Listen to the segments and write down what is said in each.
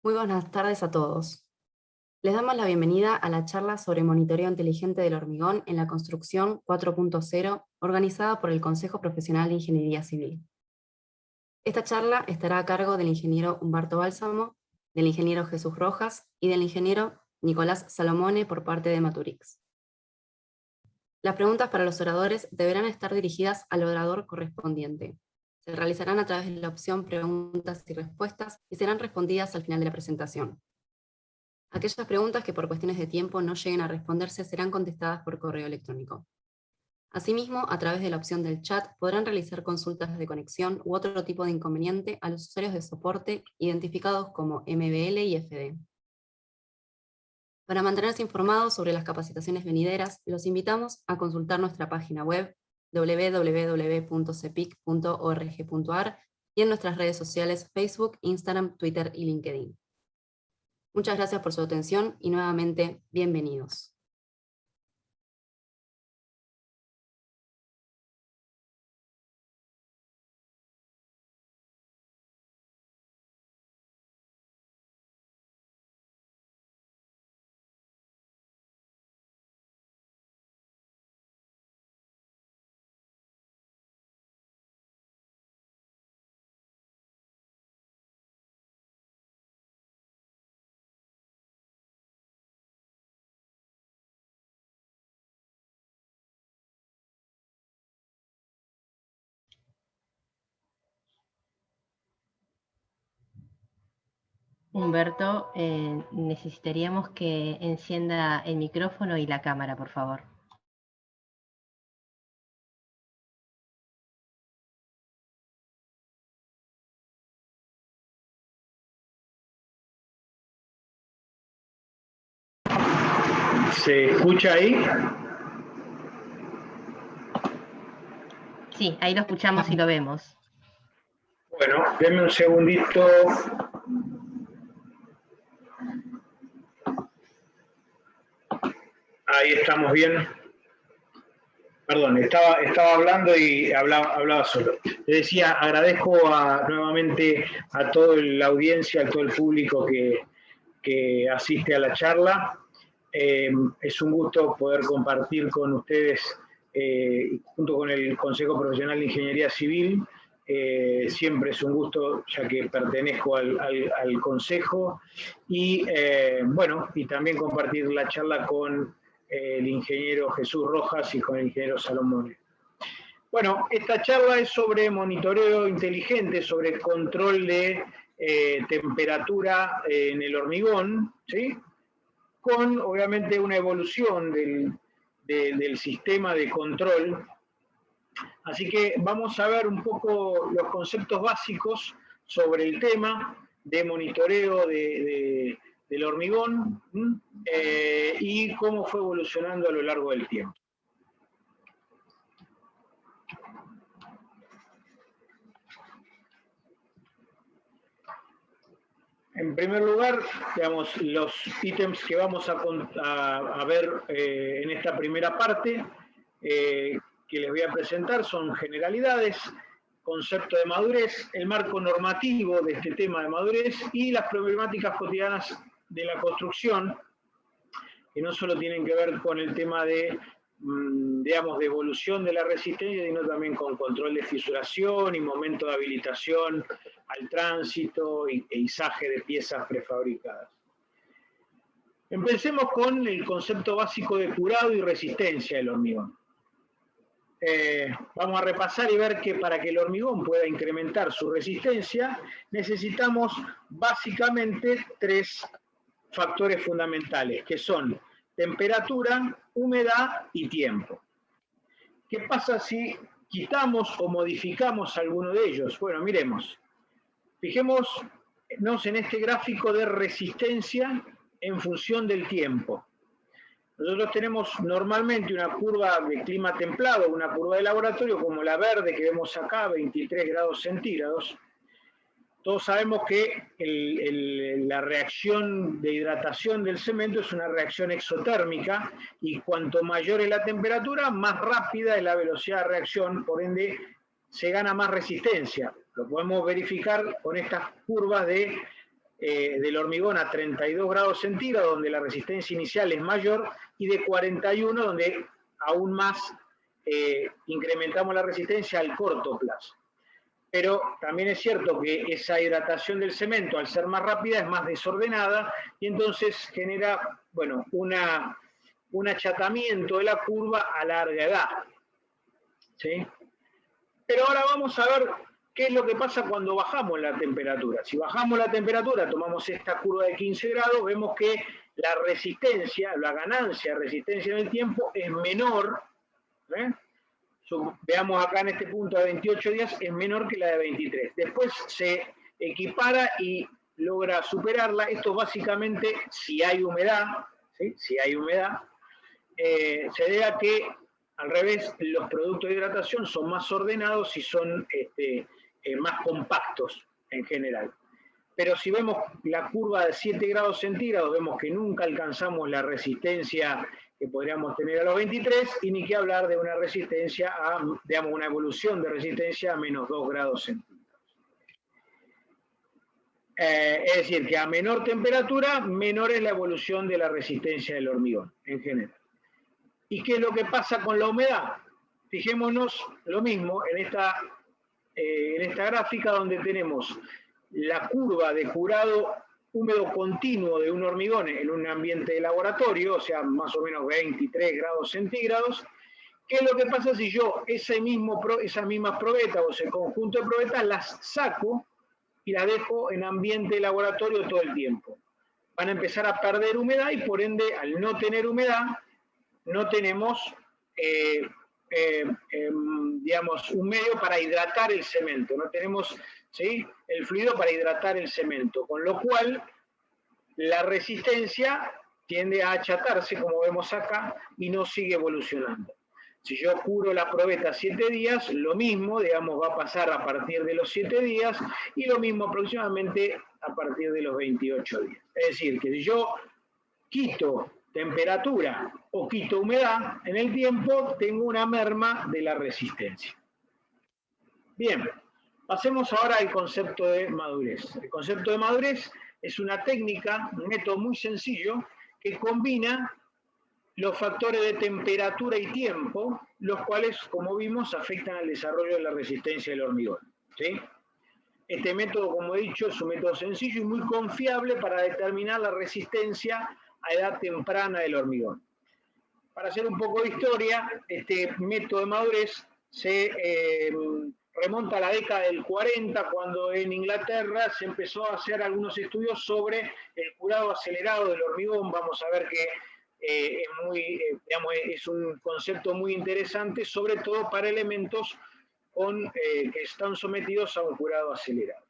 Muy buenas tardes a todos. Les damos la bienvenida a la charla sobre monitoreo inteligente del hormigón en la construcción 4.0, organizada por el Consejo Profesional de Ingeniería Civil. Esta charla estará a cargo del ingeniero Humberto Bálsamo, del ingeniero Jesús Rojas y del ingeniero Nicolás Salomone por parte de Maturix. Las preguntas para los oradores deberán estar dirigidas al orador correspondiente. Se realizarán a través de la opción preguntas y respuestas y serán respondidas al final de la presentación. Aquellas preguntas que por cuestiones de tiempo no lleguen a responderse serán contestadas por correo electrónico. Asimismo, a través de la opción del chat podrán realizar consultas de conexión u otro tipo de inconveniente a los usuarios de soporte identificados como MBL y FD. Para mantenerse informados sobre las capacitaciones venideras, los invitamos a consultar nuestra página web www.cepic.org.ar y en nuestras redes sociales Facebook, Instagram, Twitter y LinkedIn. Muchas gracias por su atención y nuevamente, bienvenidos. Humberto, necesitaríamos que encienda el micrófono y la cámara, por favor. ¿Se escucha ahí? Sí, ahí lo escuchamos y lo vemos. Bueno, denme un segundito. Ahí estamos bien. Perdón, estaba hablando y hablaba solo. Les decía, agradezco nuevamente a toda la audiencia, a todo el público que asiste a la charla. Es un gusto poder compartir con ustedes, junto con el Consejo Profesional de Ingeniería Civil. Siempre es un gusto, ya que pertenezco al Consejo. Y bueno, y también compartir la charla con el ingeniero Jesús Rojas y con el ingeniero Salomone. Bueno, esta charla es sobre monitoreo inteligente, sobre control de temperatura en el hormigón, ¿sí? Con obviamente una evolución del sistema de control. Así que vamos a ver un poco los conceptos básicos sobre el tema de monitoreo del hormigón y cómo fue evolucionando a lo largo del tiempo. En primer lugar, digamos, los ítems que vamos a ver en esta primera parte que les voy a presentar son generalidades, concepto de madurez, el marco normativo de este tema de madurez y las problemáticas cotidianas de la construcción, que no solo tienen que ver con el tema de, digamos, de evolución de la resistencia, sino también con control de fisuración y momento de habilitación al tránsito e izaje de piezas prefabricadas. Empecemos con el concepto básico de curado y resistencia del hormigón. Vamos a repasar y ver que para que el hormigón pueda incrementar su resistencia, necesitamos básicamente tres factores fundamentales, que son temperatura, humedad y tiempo. ¿Qué pasa si quitamos o modificamos alguno de ellos? Bueno, miremos. Fijémonos en este gráfico de resistencia en función del tiempo. Nosotros tenemos normalmente una curva de clima templado, una curva de laboratorio como la verde que vemos acá, 23 grados centígrados. Todos sabemos que la reacción de hidratación del cemento es una reacción exotérmica y cuanto mayor es la temperatura, más rápida es la velocidad de reacción, por ende se gana más resistencia. Lo podemos verificar con estas curvas de del hormigón a 32 grados centígrados, donde la resistencia inicial es mayor, y de 41, donde aún más incrementamos la resistencia al corto plazo. Pero también es cierto que esa hidratación del cemento, al ser más rápida, es más desordenada, y entonces genera, bueno, un achatamiento de la curva a larga edad. ¿Sí? Pero ahora vamos a ver qué es lo que pasa cuando bajamos la temperatura. Si bajamos la temperatura, tomamos esta curva de 15 grados, vemos que la resistencia, la ganancia de resistencia en el tiempo es menor. Veamos acá en este punto de 28 días, es menor que la de 23. Después se equipara y logra superarla. Esto básicamente, si hay humedad, ¿sí? Si hay humedad, se debe a que, al revés, los productos de hidratación son más ordenados y son más compactos en general. Pero si vemos la curva de 7 grados centígrados, vemos que nunca alcanzamos la resistencia que podríamos tener a los 23, y ni que hablar de una resistencia a, digamos, una evolución de resistencia a menos 2 grados centígrados. Es decir, que a menor temperatura, menor es la evolución de la resistencia del hormigón en general. ¿Y qué es lo que pasa con la humedad? Fijémonos lo mismo en esta gráfica, donde tenemos la curva de curado húmedo continuo de un hormigón en un ambiente de laboratorio, o sea, más o menos 23 grados centígrados. ¿Qué es lo que pasa si yo esas mismas probetas o ese conjunto de probetas las saco y las dejo en ambiente de laboratorio todo el tiempo? Van a empezar a perder humedad, y por ende, al no tener humedad, no tenemos digamos, un medio para hidratar el cemento, no tenemos, ¿sí?, el fluido para hidratar el cemento, con lo cual la resistencia tiende a achatarse, como vemos acá, y no sigue evolucionando. Si yo curo la probeta 7 días, lo mismo, digamos, va a pasar a partir de los 7 días, y lo mismo aproximadamente a partir de los 28 días. Es decir, que si yo quito temperatura o quito humedad en el tiempo, tengo una merma de la resistencia. Bien, pasemos ahora al concepto de madurez. El concepto de madurez es una técnica, un método muy sencillo, que combina los factores de temperatura y tiempo, los cuales, como vimos, afectan al desarrollo de la resistencia del hormigón. ¿Sí? Este método, como he dicho, es un método sencillo y muy confiable para determinar la resistencia a edad temprana del hormigón. Para hacer un poco de historia, este método de madurez se remonta a la década del 40, cuando en Inglaterra se empezó a hacer algunos estudios sobre el curado acelerado del hormigón. Vamos a ver que es un concepto muy interesante, sobre todo para elementos que están sometidos a un curado acelerado.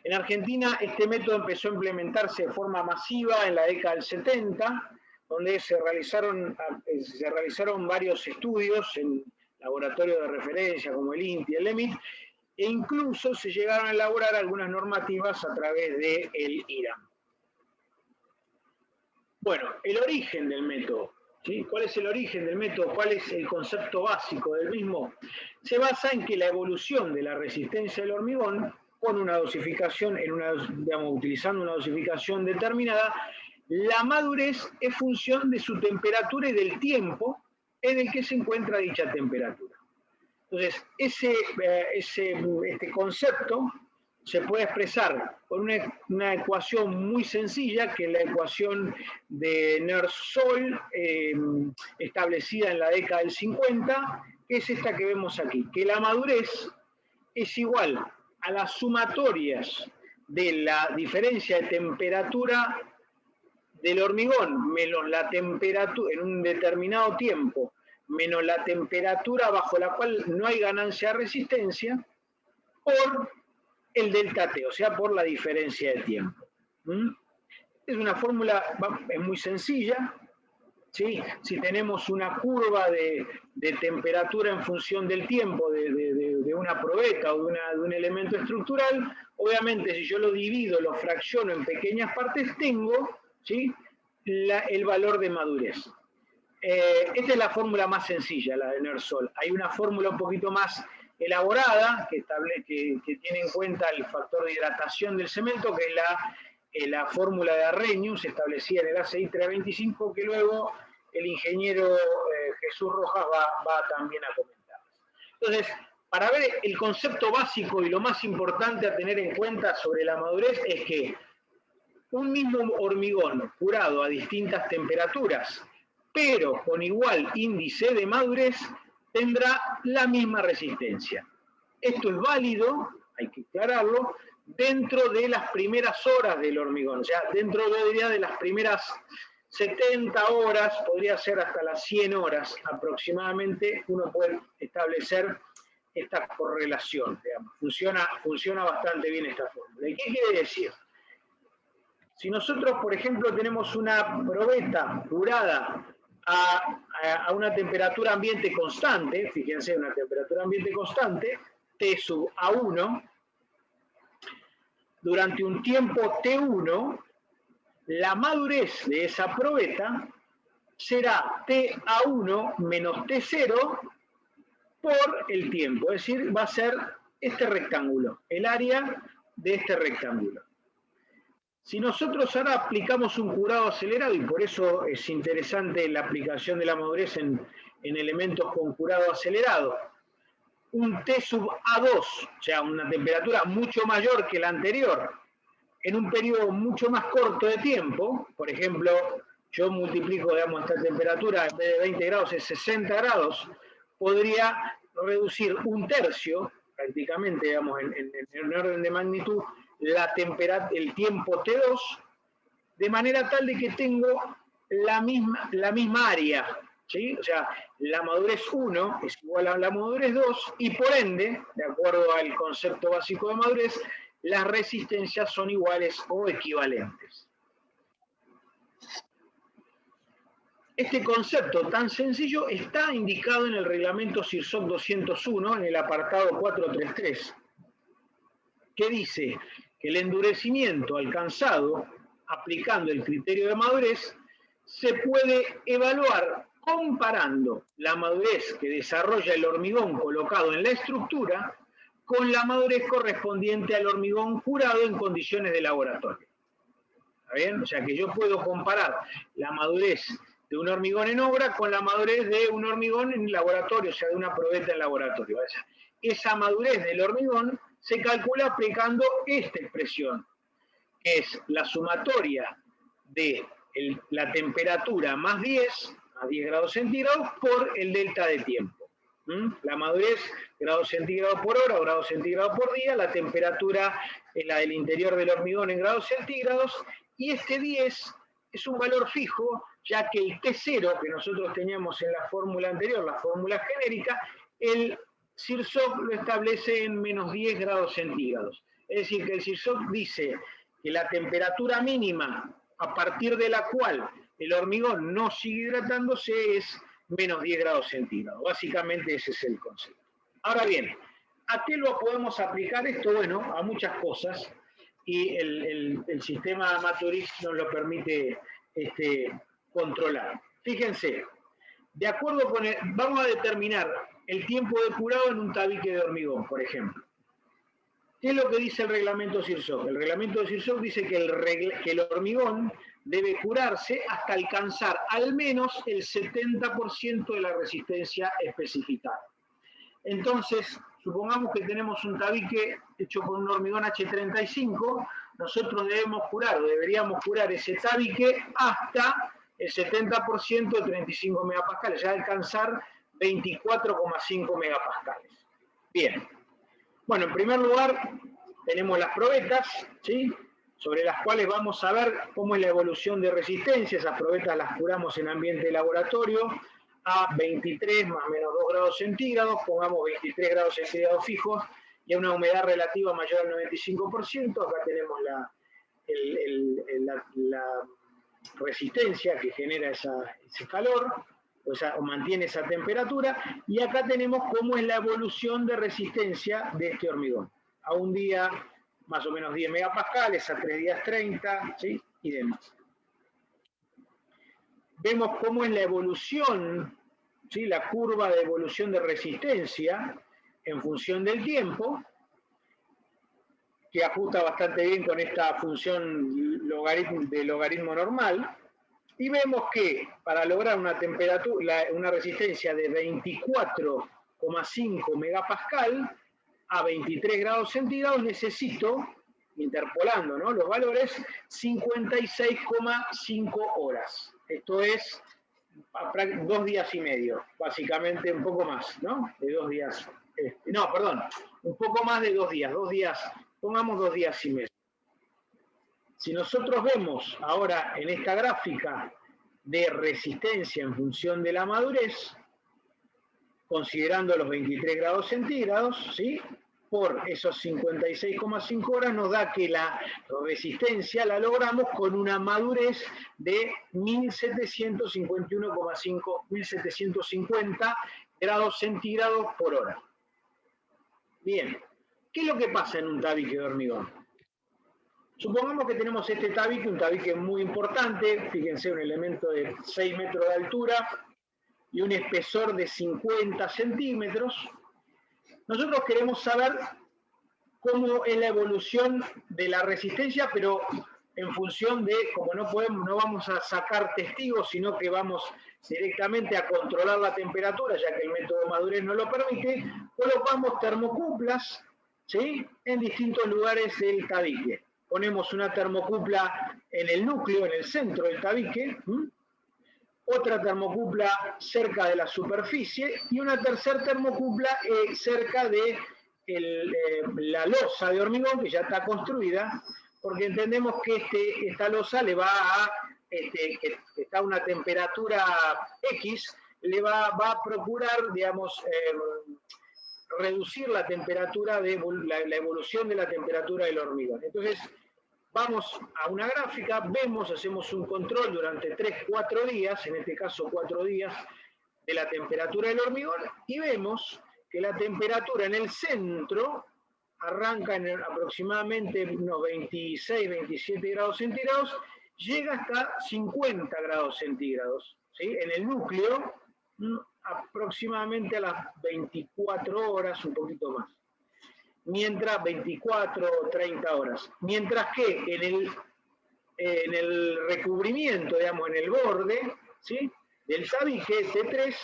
En Argentina este método empezó a implementarse de forma masiva en la década del 70, donde se realizaron varios estudios en laboratorios de referencia como el INTI y el EMIT, e incluso se llegaron a elaborar algunas normativas a través del IRAM. Bueno, el origen del método. ¿Sí? ¿Cuál es el origen del método? ¿Cuál es el concepto básico del mismo? Se basa en que la evolución de la resistencia del hormigón, con una dosificación, utilizando una dosificación determinada, la madurez es función de su temperatura y del tiempo en el que se encuentra dicha temperatura. Entonces, este concepto se puede expresar con una ecuación muy sencilla, que es la ecuación de Nernst-Zoll, establecida en la década del 50, que es esta que vemos aquí, que la madurez es igual a las sumatorias de la diferencia de temperatura del hormigón menos la temperatura en un determinado tiempo, menos la temperatura bajo la cual no hay ganancia de resistencia, por el delta T, o sea, por la diferencia de tiempo. Es una fórmula, es muy sencilla, ¿sí? Si tenemos una curva de temperatura en función del tiempo de una probeta o de un elemento estructural, obviamente si yo lo divido, lo fracciono en pequeñas partes, tengo, ¿sí?, el valor de madurez. Esta es la fórmula más sencilla, la de Nernst-Zoll. Hay una fórmula un poquito más elaborada que tiene en cuenta el factor de hidratación del cemento, que es la fórmula de Arrhenius establecida en el ACI 325, que luego el ingeniero Jesús Rojas va también a comentar. Entonces, para ver el concepto básico y lo más importante a tener en cuenta sobre la madurez es que un mismo hormigón curado a distintas temperaturas, pero con igual índice de madurez, tendrá la misma resistencia. Esto es válido, hay que aclararlo, dentro de las primeras horas del hormigón, o sea, dentro, yo diría, de las primeras 70 horas, podría ser hasta las 100 horas aproximadamente, uno puede establecer esta correlación, digamos. Funciona bastante bien esta fórmula. ¿Y qué quiere decir? Si nosotros, por ejemplo, tenemos una probeta curada a una temperatura ambiente constante, fíjense, una temperatura ambiente constante, T sub A1, durante un tiempo T1, la madurez de esa probeta será TA1 menos T0 por el tiempo, es decir, va a ser este rectángulo, el área de este rectángulo. Si nosotros ahora aplicamos un curado acelerado, y por eso es interesante la aplicación de la madurez en elementos con curado acelerado, un T sub A2, o sea, una temperatura mucho mayor que la anterior, en un periodo mucho más corto de tiempo, por ejemplo, yo multiplico, digamos, esta temperatura, en vez de 20 grados es 60 grados, podría reducir un tercio, prácticamente, digamos, en orden de magnitud, el tiempo T2, de manera tal de que tengo la misma área, ¿sí? O sea, la madurez 1 es igual a la madurez 2, y por ende, de acuerdo al concepto básico de madurez, las resistencias son iguales o equivalentes. Este concepto tan sencillo está indicado en el reglamento SIRSOC 201, en el apartado 433, que dice que el endurecimiento alcanzado aplicando el criterio de madurez se puede evaluar comparando la madurez que desarrolla el hormigón colocado en la estructura con la madurez correspondiente al hormigón curado en condiciones de laboratorio. ¿Está bien? O sea que yo puedo comparar la madurez de un hormigón en obra con la madurez de un hormigón en laboratorio, o sea, de una probeta en laboratorio. Esa madurez del hormigón se calcula aplicando esta expresión, que es la sumatoria de la temperatura más 10 grados centígrados por el delta de tiempo. La madurez, grados centígrados por hora o grados centígrados por día, la temperatura es la del interior del hormigón en grados centígrados, y este 10 es un valor fijo, ya que el T0 que nosotros teníamos en la fórmula anterior, la fórmula genérica, el SIRSOC lo establece en menos 10 grados centígrados. Es decir, que el SIRSOC dice que la temperatura mínima a partir de la cual el hormigón no sigue hidratándose es menos 10 grados centígrados. Básicamente ese es el concepto. Ahora bien, ¿a qué lo podemos aplicar esto? Bueno, a muchas cosas, y el sistema Maturix nos lo permite controlar. Fíjense, de acuerdo con vamos a determinar el tiempo de curado en un tabique de hormigón, por ejemplo. ¿Qué es lo que dice el reglamento SIRSOC? El reglamento de SIRSOC dice que el hormigón debe curarse hasta alcanzar al menos el 70% de la resistencia especificada. Entonces, supongamos que tenemos un tabique hecho con un hormigón H35, nosotros debemos curar, o deberíamos curar ese tabique hasta el 70% de 35 megapascales, ya alcanzar 24,5 megapascales. Bien. Bueno, en primer lugar, tenemos las probetas, ¿sí?, sobre las cuales vamos a ver cómo es la evolución de resistencia. Esas probetas las curamos en ambiente de laboratorio a 23 más o menos 2 grados centígrados, pongamos 23 grados centígrados fijos, y a una humedad relativa mayor al 95%. Acá tenemos la resistencia que genera ese calor, o mantiene esa temperatura, y acá tenemos cómo es la evolución de resistencia de este hormigón. A un día más o menos 10 megapascales, a 3 días 30, ¿sí?, y demás. Vemos cómo es la evolución, ¿sí?, la curva de evolución de resistencia en función del tiempo, que ajusta bastante bien con esta función de logaritmo normal. Y vemos que para lograr una temperatura, una resistencia de 24,5 megapascal a 23 grados centígrados necesito, interpolando, ¿no?, los valores, 56,5 horas. Esto es 2 días y medio, básicamente un poco más, ¿no? De 2 días. No, perdón, un poco más de 2 días. 2 días, pongamos 2 días y medio. Si nosotros vemos ahora en esta gráfica de resistencia en función de la madurez, considerando los 23 grados centígrados, ¿sí?, por esos 56,5 horas nos da que la resistencia la logramos con una madurez de 1750 grados centígrados por hora. Bien, ¿qué es lo que pasa en un tabique de hormigón? Supongamos que tenemos este tabique, un tabique muy importante, fíjense, un elemento de 6 metros de altura y un espesor de 50 centímetros. Nosotros queremos saber cómo es la evolución de la resistencia, pero en función de, como no vamos a sacar testigos, sino que vamos directamente a controlar la temperatura, ya que el método de madurez no lo permite, colocamos termocuplas, ¿sí?, en distintos lugares del tabique. Ponemos una termocupla en el núcleo, en el centro del tabique, otra termocupla cerca de la superficie y una tercera termocupla cerca de la losa de hormigón que ya está construida, porque entendemos que esta losa le va a, que está a una temperatura X, le va a procurar, digamos, reducir la temperatura, la evolución de la temperatura del hormigón. Entonces, vamos a una gráfica, vemos, hacemos un control durante 3-4 días, en este caso 4 días, de la temperatura del hormigón, y vemos que la temperatura en el centro arranca en aproximadamente unos 26-27 grados centígrados, llega hasta 50 grados centígrados, ¿sí?, en el núcleo, aproximadamente a las 24 horas, un poquito más. Mientras 24 o 30 horas. Mientras que en el recubrimiento, digamos, en el borde, ¿sí?, del tabique T3,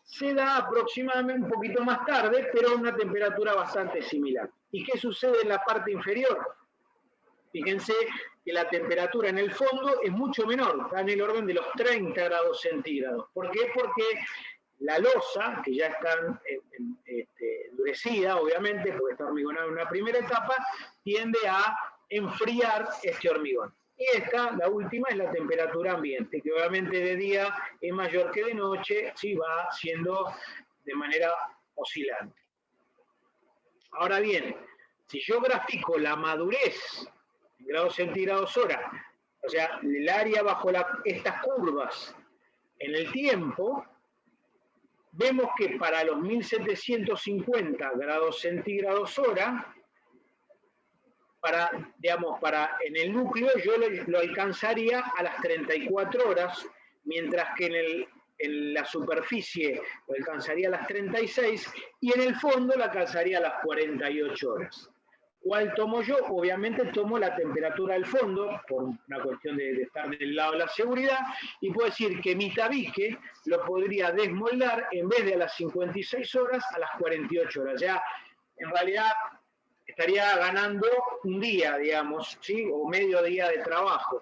se da aproximadamente un poquito más tarde, pero a una temperatura bastante similar. ¿Y qué sucede en la parte inferior? Fíjense que la temperatura en el fondo es mucho menor, está en el orden de los 30 grados centígrados. ¿Por qué? Porque la losa, que ya está endurecida, obviamente, porque está hormigonada en una primera etapa, tiende a enfriar este hormigón. Y esta, la última, es la temperatura ambiente, que obviamente de día es mayor que de noche, sí, va siendo de manera oscilante. Ahora bien, si yo grafico la madurez en grados centígrados hora, o sea, el área bajo estas curvas en el tiempo, vemos que para los 1750 grados centígrados hora, en el núcleo yo lo alcanzaría a las 34 horas, mientras que en la superficie lo alcanzaría a las 36 y en el fondo lo alcanzaría a las 48 horas. ¿Cuál tomo yo? Obviamente tomo la temperatura del fondo, por una cuestión de estar del lado de la seguridad, y puedo decir que mi tabique lo podría desmoldar en vez de a las 56 horas, a las 48 horas. Ya, en realidad, estaría ganando un día, digamos, ¿sí?, o medio día de trabajo.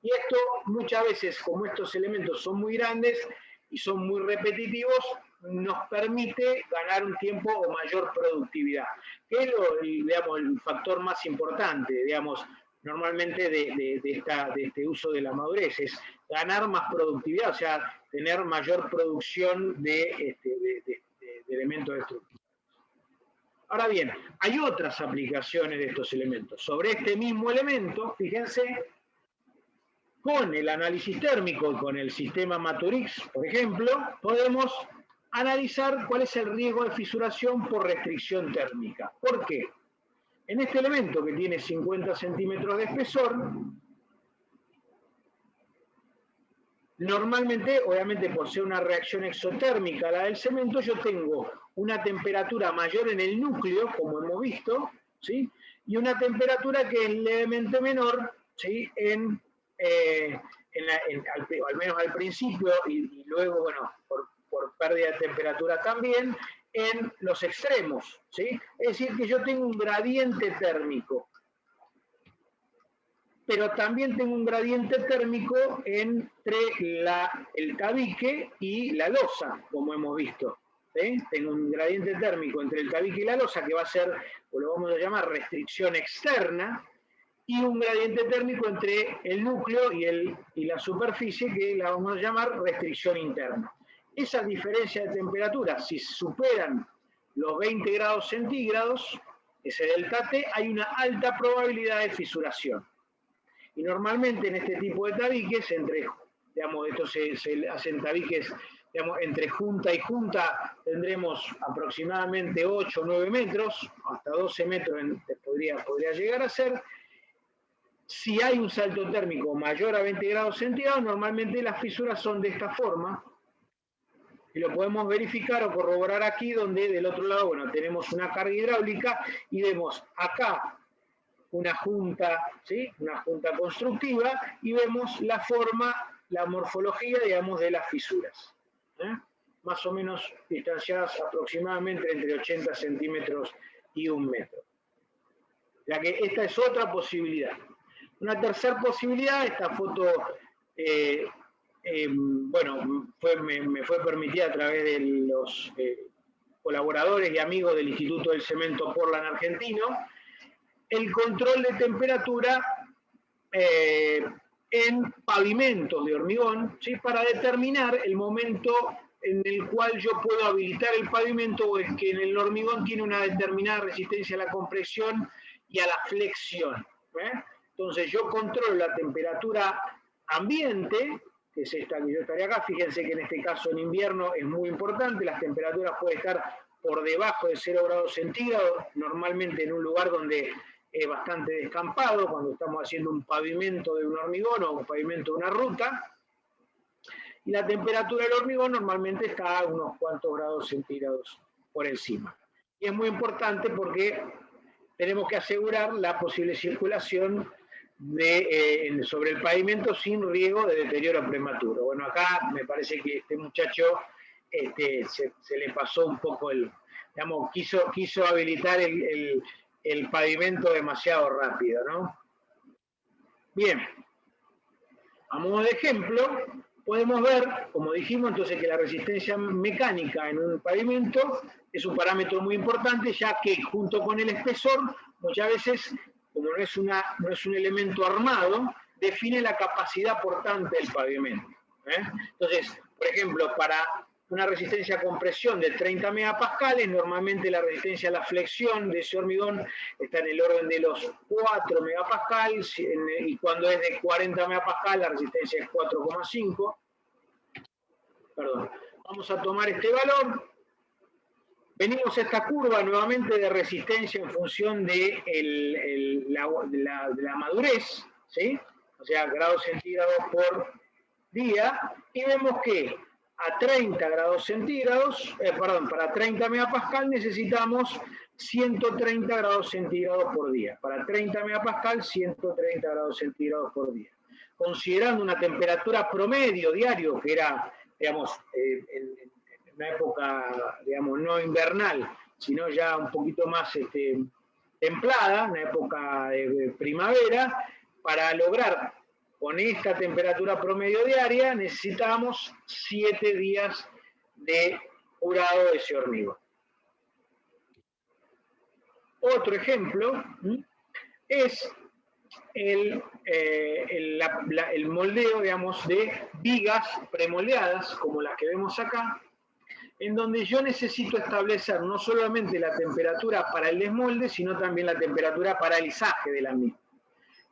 Y esto, muchas veces, como estos elementos son muy grandes y son muy repetitivos, nos permite ganar un tiempo o mayor productividad, que es el factor más importante, digamos, normalmente de este uso de la madurez, es ganar más productividad, o sea, tener mayor producción de elementos destructivos. Ahora bien, hay otras aplicaciones de estos elementos. Sobre este mismo elemento, fíjense, con el análisis térmico y con el sistema Maturix, por ejemplo, podemos analizar cuál es el riesgo de fisuración por restricción térmica. ¿Por qué? En este elemento que tiene 50 centímetros de espesor, normalmente, obviamente por ser una reacción exotérmica la del cemento, yo tengo una temperatura mayor en el núcleo, como hemos visto, ¿sí?, y una temperatura que es levemente menor, ¿sí? Al menos al principio, y luego, bueno, por pérdida de temperatura también, en los extremos, ¿sí? Es decir, que yo tengo un gradiente térmico, pero también tengo un gradiente térmico entre el tabique y la losa, como hemos visto. ¿Sí? Tengo un gradiente térmico entre el tabique y la losa que va a ser, o lo vamos a llamar restricción externa, y un gradiente térmico entre el núcleo y la superficie que la vamos a llamar restricción interna. Esas diferencias de temperatura, si superan los 20 grados centígrados, ese delta T, hay una alta probabilidad de fisuración. Y normalmente en este tipo de tabiques, estos se hacen tabiques, entre junta y junta tendremos aproximadamente 8 o 9 metros, hasta 12 metros podría llegar a ser. Si hay un salto térmico mayor a 20 grados centígrados, normalmente las fisuras son de esta forma, y lo podemos verificar o corroborar aquí, donde del otro lado, bueno, tenemos una carga hidráulica y vemos acá una junta, ¿sí? Una junta constructiva, y vemos la forma, la morfología, digamos, de las fisuras. Más o menos distanciadas aproximadamente entre 80 centímetros y 1 metro. Ya que esta es otra posibilidad. Una tercera posibilidad, esta foto, bueno, me fue permitida a través de los colaboradores y amigos del Instituto del Cemento Portland argentino, el control de temperatura en pavimentos de hormigón, ¿sí? Para determinar el momento en el cual yo puedo habilitar el pavimento, o es que en el hormigón tiene una determinada resistencia a la compresión y a la flexión. Entonces yo controlo la temperatura ambiente, que es esta que yo estaría acá. Fíjense que en este caso en invierno es muy importante, las temperaturas pueden estar por debajo de 0 grados centígrados, normalmente en un lugar donde es bastante descampado, cuando estamos haciendo un pavimento de un hormigón o un pavimento de una ruta, y la temperatura del hormigón normalmente está a unos cuantos grados centígrados por encima. Y es muy importante porque tenemos que asegurar la posible circulación sobre el pavimento sin riesgo de deterioro prematuro. Bueno, acá me parece que este muchacho se le pasó un poco digamos, quiso habilitar el pavimento demasiado rápido, ¿no? Bien, a modo de ejemplo, podemos ver, como dijimos, entonces, que la resistencia mecánica en un pavimento es un parámetro muy importante, ya que junto con el espesor, muchas veces, como no es un elemento armado, define la capacidad portante del pavimento. Entonces, por ejemplo, para una resistencia a compresión de 30 megapascales, normalmente la resistencia a la flexión de ese hormigón está en el orden de los 4 megapascales, y cuando es de 40 megapascales la resistencia es 4,5. Perdón. Vamos a tomar este valor. Venimos a esta curva nuevamente de resistencia en función de la madurez, ¿sí? O sea, grados centígrados por día, y vemos que a 30 grados centígrados, para 30 megapascal necesitamos 130 grados centígrados por día. Para 30 megapascal, 130 grados centígrados por día. Considerando una temperatura promedio diario, que era, digamos, en una época, digamos, no invernal, sino ya un poquito más templada, una época de primavera, para lograr con esta temperatura promedio diaria necesitamos 7 días de curado de ese hormigón. Otro ejemplo es el moldeo, digamos, de vigas premoldeadas, como las que vemos acá, en donde yo necesito establecer no solamente la temperatura para el desmolde, sino también la temperatura para el izaje de la misma.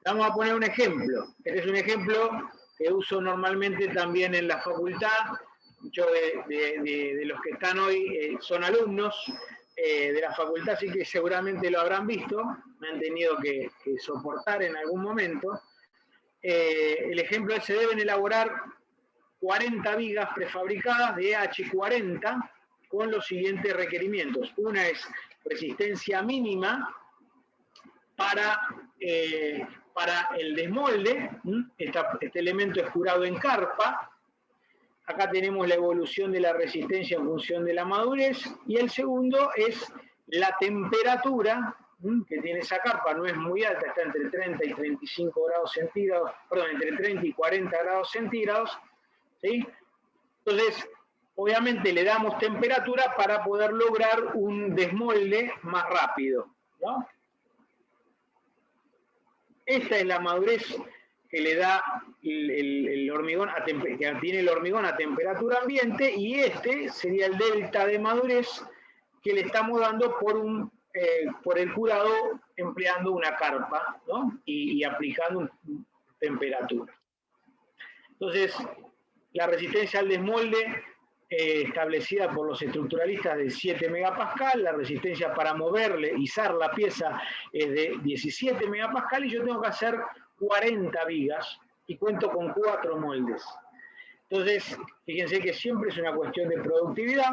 Vamos a poner un ejemplo. Este es un ejemplo que uso normalmente también en la facultad. Muchos de los que están hoy son alumnos de la facultad, así que seguramente lo habrán visto, me han tenido que soportar en algún momento. El ejemplo es: se deben elaborar 40 vigas prefabricadas de H40 con los siguientes requerimientos. Una es resistencia mínima para el desmolde. Este elemento es curado en carpa. Acá tenemos la evolución de la resistencia en función de la madurez, y el segundo es la temperatura que tiene esa carpa. No es muy alta, está entre 30 y 35 grados centígrados, perdón, entre 30 y 40 grados centígrados, ¿sí? Entonces, obviamente le damos temperatura para poder lograr un desmolde más rápido, ¿no? Esta es la madurez que le da el hormigón, que tiene el hormigón a temperatura ambiente, y este sería el delta de madurez que le estamos dando por el curado empleando una carpa, ¿no? y aplicando temperatura. Entonces, la resistencia al desmolde establecida por los estructuralistas de 7 megapascal, la resistencia para moverle, izar la pieza es de 17 megapascal, y yo tengo que hacer 40 vigas y cuento con 4 moldes. Entonces, fíjense que siempre es una cuestión de productividad.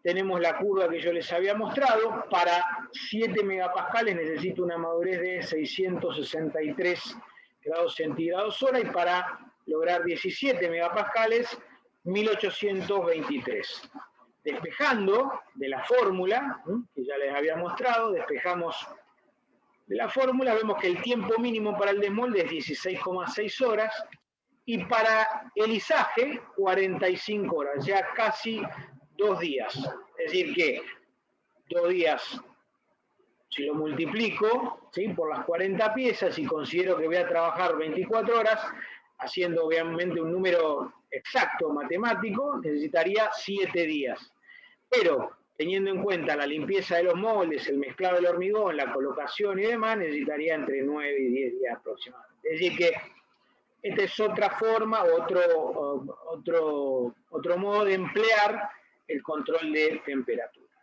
Tenemos la curva que yo les había mostrado. Para 7 megapascales necesito una madurez de 663 grados centígrados hora, y para lograr 17 megapascales, 1823. Despejando de la fórmula, que ya les había mostrado, despejamos de la fórmula, vemos que el tiempo mínimo para el desmolde es 16,6 horas, y para el izaje 45 horas, ya casi 2 días. Es decir que 2 días, si lo multiplico, ¿sí?, por las 40 piezas, y considero que voy a trabajar 24 horas, haciendo obviamente un número exacto matemático, necesitaría 7 días. Pero, teniendo en cuenta la limpieza de los moldes, el mezclado del hormigón, la colocación y demás, necesitaría entre 9 y 10 días aproximadamente. Es decir que esta es otra forma, otro modo de emplear el control de temperatura.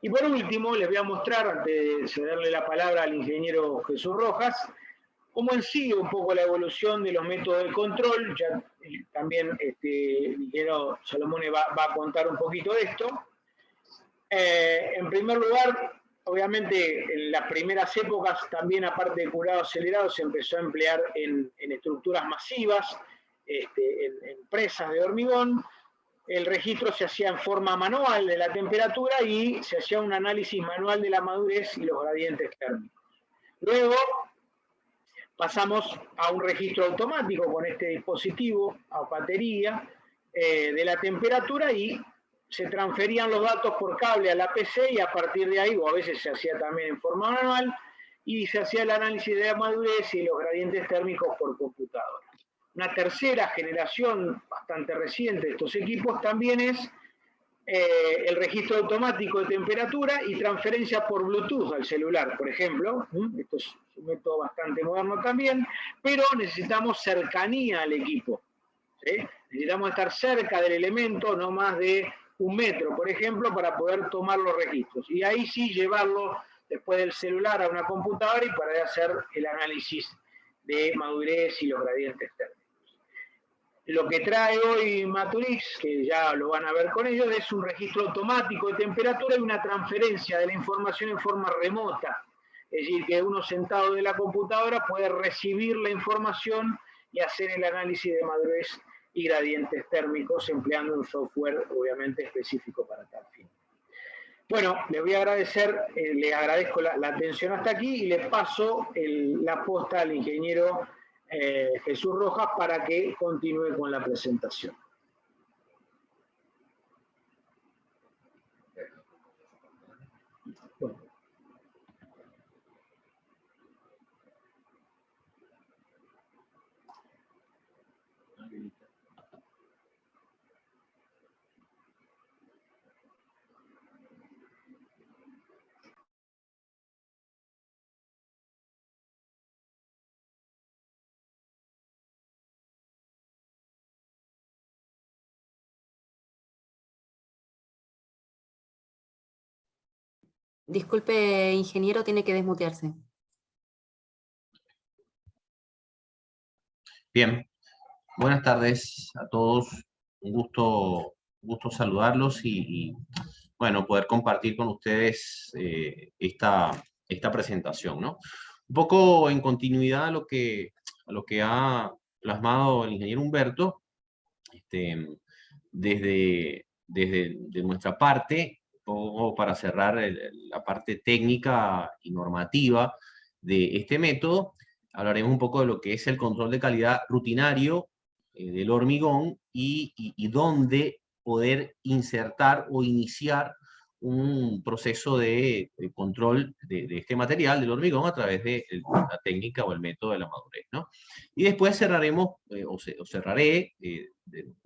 Y por último, les voy a mostrar, antes de cederle la palabra al ingeniero Jesús Rojas, cómo en sí un poco la evolución de los métodos de control. Ya también el ingeniero Salomone va a contar un poquito de esto. En primer lugar, obviamente en las primeras épocas también, aparte de curado acelerado, se empezó a emplear en estructuras masivas, en presas de hormigón. El registro se hacía en forma manual de la temperatura, y se hacía un análisis manual de la madurez y los gradientes térmicos. Luego pasamos a un registro automático con este dispositivo a batería de la temperatura, y se transferían los datos por cable a la PC, y a partir de ahí, o a veces se hacía también en forma manual, y se hacía el análisis de la madurez y los gradientes térmicos por computadora. Una tercera generación bastante reciente de estos equipos también es el registro automático de temperatura y transferencia por Bluetooth al celular, por ejemplo. Esto es un método bastante moderno también, pero necesitamos cercanía al equipo, ¿sí? Necesitamos estar cerca del elemento, no más de 1 metro, por ejemplo, para poder tomar los registros. Y ahí sí llevarlo después del celular a una computadora, y para hacer el análisis de madurez y los gradientes térmicos. Lo que trae hoy Maturix, que ya lo van a ver con ellos, es un registro automático de temperatura y una transferencia de la información en forma remota. Es decir, que uno sentado de la computadora puede recibir la información y hacer el análisis de madurez y gradientes térmicos, empleando un software obviamente específico para tal fin. Bueno, les voy a agradecer, le agradezco la atención hasta aquí, y le paso la posta al ingeniero Jesús Rojas para que continúe con la presentación. Bueno. Disculpe, ingeniero, tiene que desmutearse. Bien, buenas tardes a todos. Un gusto saludarlos y bueno, poder compartir con ustedes esta esta presentación, ¿no? Un poco en continuidad a lo que ha plasmado el ingeniero Humberto, desde de nuestra parte, o para cerrar la parte técnica y normativa de este método, hablaremos un poco de lo que es el control de calidad rutinario del hormigón y dónde poder insertar o iniciar un proceso de control de este material, del hormigón, a través de la técnica o el método de la madurez, ¿no? Y después cerraremos, cerraré de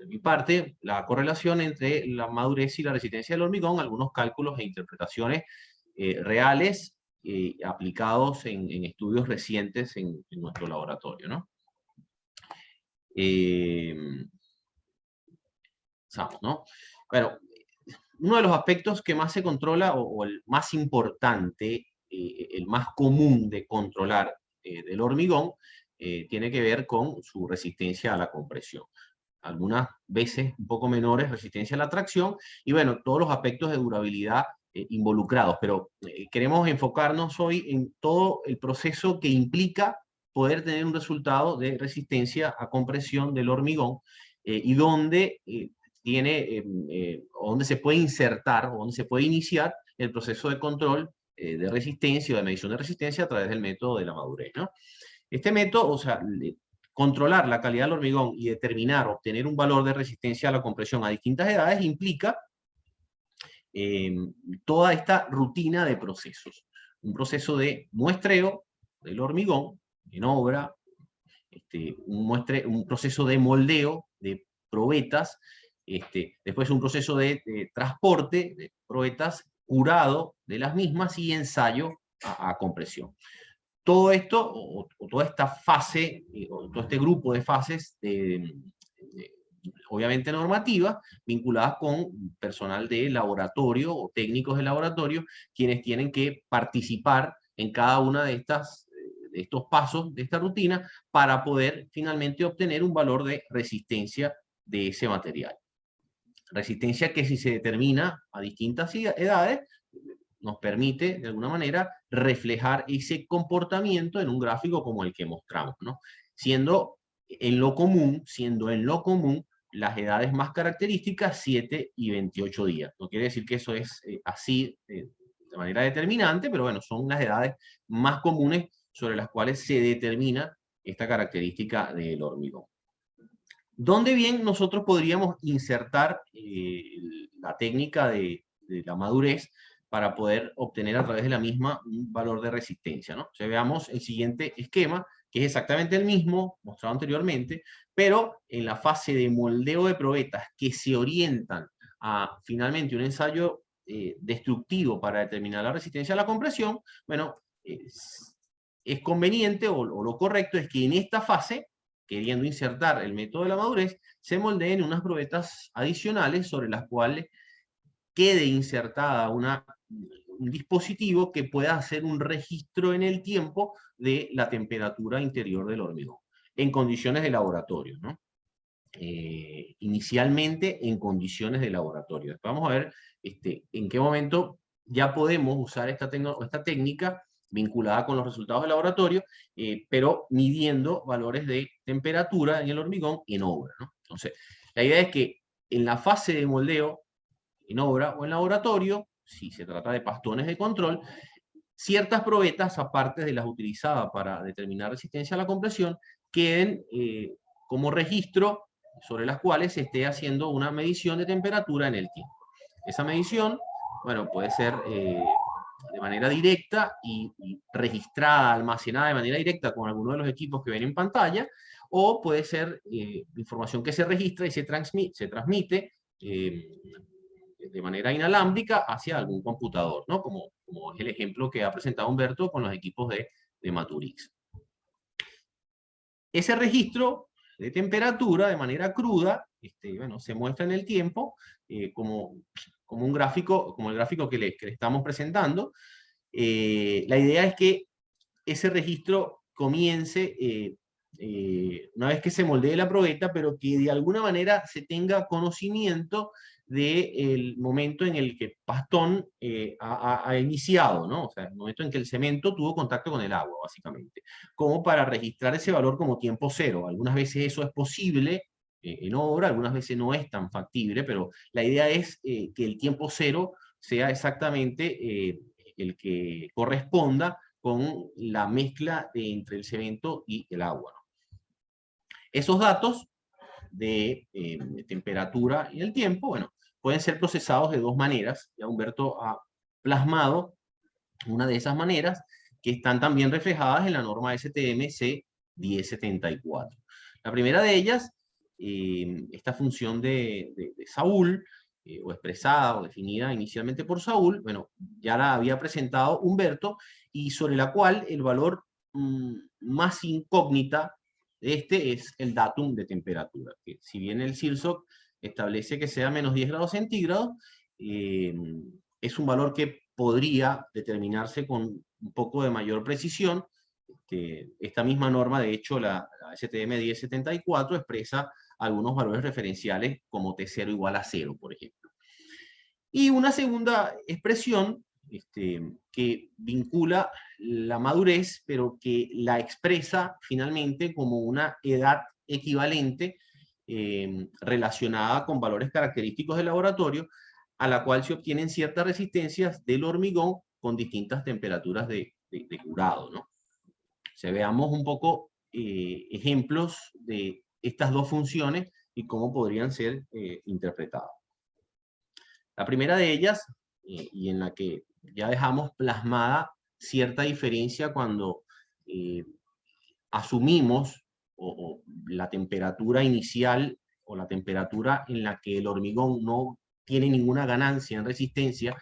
mi parte, la correlación entre la madurez y la resistencia del hormigón, algunos cálculos e interpretaciones reales aplicados en estudios recientes en nuestro laboratorio, ¿no? ¿No? Bueno, uno de los aspectos que más se controla, o el más importante, el más común de controlar del hormigón, tiene que ver con su resistencia a la compresión. Algunas veces un poco menores, resistencia a la tracción, y bueno, todos los aspectos de durabilidad involucrados, pero queremos enfocarnos hoy en todo el proceso que implica poder tener un resultado de resistencia a compresión del hormigón, y donde donde se puede insertar, o donde se puede iniciar el proceso de control de resistencia o de medición de resistencia a través del método de la madurez, ¿no? Este método, o sea, controlar la calidad del hormigón y determinar, obtener un valor de resistencia a la compresión a distintas edades implica toda esta rutina de procesos. Un proceso de muestreo del hormigón en obra, un proceso de moldeo de probetas, después un proceso de transporte de probetas, curado de las mismas y ensayo a compresión. Todo esto, o toda esta fase, o todo este grupo de fases, obviamente normativas, vinculadas con personal de laboratorio o técnicos de laboratorio, quienes tienen que participar en cada una de estos pasos de esta rutina para poder finalmente obtener un valor de resistencia de ese material. Resistencia que, si se determina a distintas edades, nos permite de alguna manera reflejar ese comportamiento en un gráfico como el que mostramos, ¿no? Siendo en lo común las edades más características 7 y 28 días. No quiere decir que eso es así de manera determinante, pero bueno, son las edades más comunes sobre las cuales se determina esta característica del hormigón. ¿Dónde bien nosotros podríamos insertar la técnica de la madurez para poder obtener a través de la misma un valor de resistencia, ¿no? O sea, veamos el siguiente esquema, que es exactamente el mismo mostrado anteriormente, pero en la fase de moldeo de probetas que se orientan a finalmente un ensayo destructivo para determinar la resistencia a la compresión. Bueno, es conveniente, o lo correcto es que en esta fase, queriendo insertar el método de la madurez, se moldeen unas probetas adicionales sobre las cuales quede insertada un dispositivo que pueda hacer un registro en el tiempo de la temperatura interior del hormigón, en condiciones de laboratorio, ¿no? Inicialmente en condiciones de laboratorio. Después vamos a ver en qué momento ya podemos usar esta técnica vinculada con los resultados del laboratorio, pero midiendo valores de temperatura en el hormigón en obra, ¿no? Entonces, la idea es que en la fase de moldeo, en obra o en laboratorio, si se trata de pastones de control, ciertas probetas, aparte de las utilizadas para determinar resistencia a la compresión, queden como registro sobre las cuales se esté haciendo una medición de temperatura en el tiempo. Esa medición, bueno, puede ser de manera directa y registrada, almacenada de manera directa con alguno de los equipos que ven en pantalla, o puede ser información que se registra y se transmite de manera inalámbrica hacia algún computador, ¿no? Como es el ejemplo que ha presentado Humberto con los equipos de Maturix. Ese registro de temperatura de manera cruda, bueno, se muestra en el tiempo como un gráfico, como el gráfico que le estamos presentando. La idea es que ese registro comience una vez que se moldee la probeta, pero que de alguna manera se tenga conocimiento del momento en el que pastón ha iniciado, ¿no? O sea, el momento en que el cemento tuvo contacto con el agua, básicamente, como para registrar ese valor como tiempo cero. Algunas veces eso es posible en obra, algunas veces no es tan factible, pero la idea es que el tiempo cero sea exactamente el que corresponda con la mezcla entre el cemento y el agua, ¿no? Esos datos de temperatura y el tiempo, bueno, pueden ser procesados de dos maneras. Ya Humberto ha plasmado una de esas maneras que están también reflejadas en la norma STM C1074. La primera de ellas, esta función de Saúl, o expresada o definida inicialmente por Saúl, bueno, ya la había presentado Humberto, y sobre la cual el valor más incógnita este es el datum de temperatura, que si bien el CIRSOC establece que sea menos 10 grados centígrados, es un valor que podría determinarse con un poco de mayor precisión. Esta misma norma, de hecho, la STM 1074 expresa algunos valores referenciales como T0 igual a 0, por ejemplo. Y una segunda expresión que vincula la madurez, pero que la expresa finalmente como una edad equivalente relacionada con valores característicos del laboratorio, a la cual se obtienen ciertas resistencias del hormigón con distintas temperaturas de curado, ¿no? O sea, veamos un poco ejemplos de estas dos funciones y cómo podrían ser interpretadas. La primera de ellas, y en la que ya dejamos plasmada cierta diferencia cuando asumimos o la temperatura inicial o la temperatura en la que el hormigón no tiene ninguna ganancia en resistencia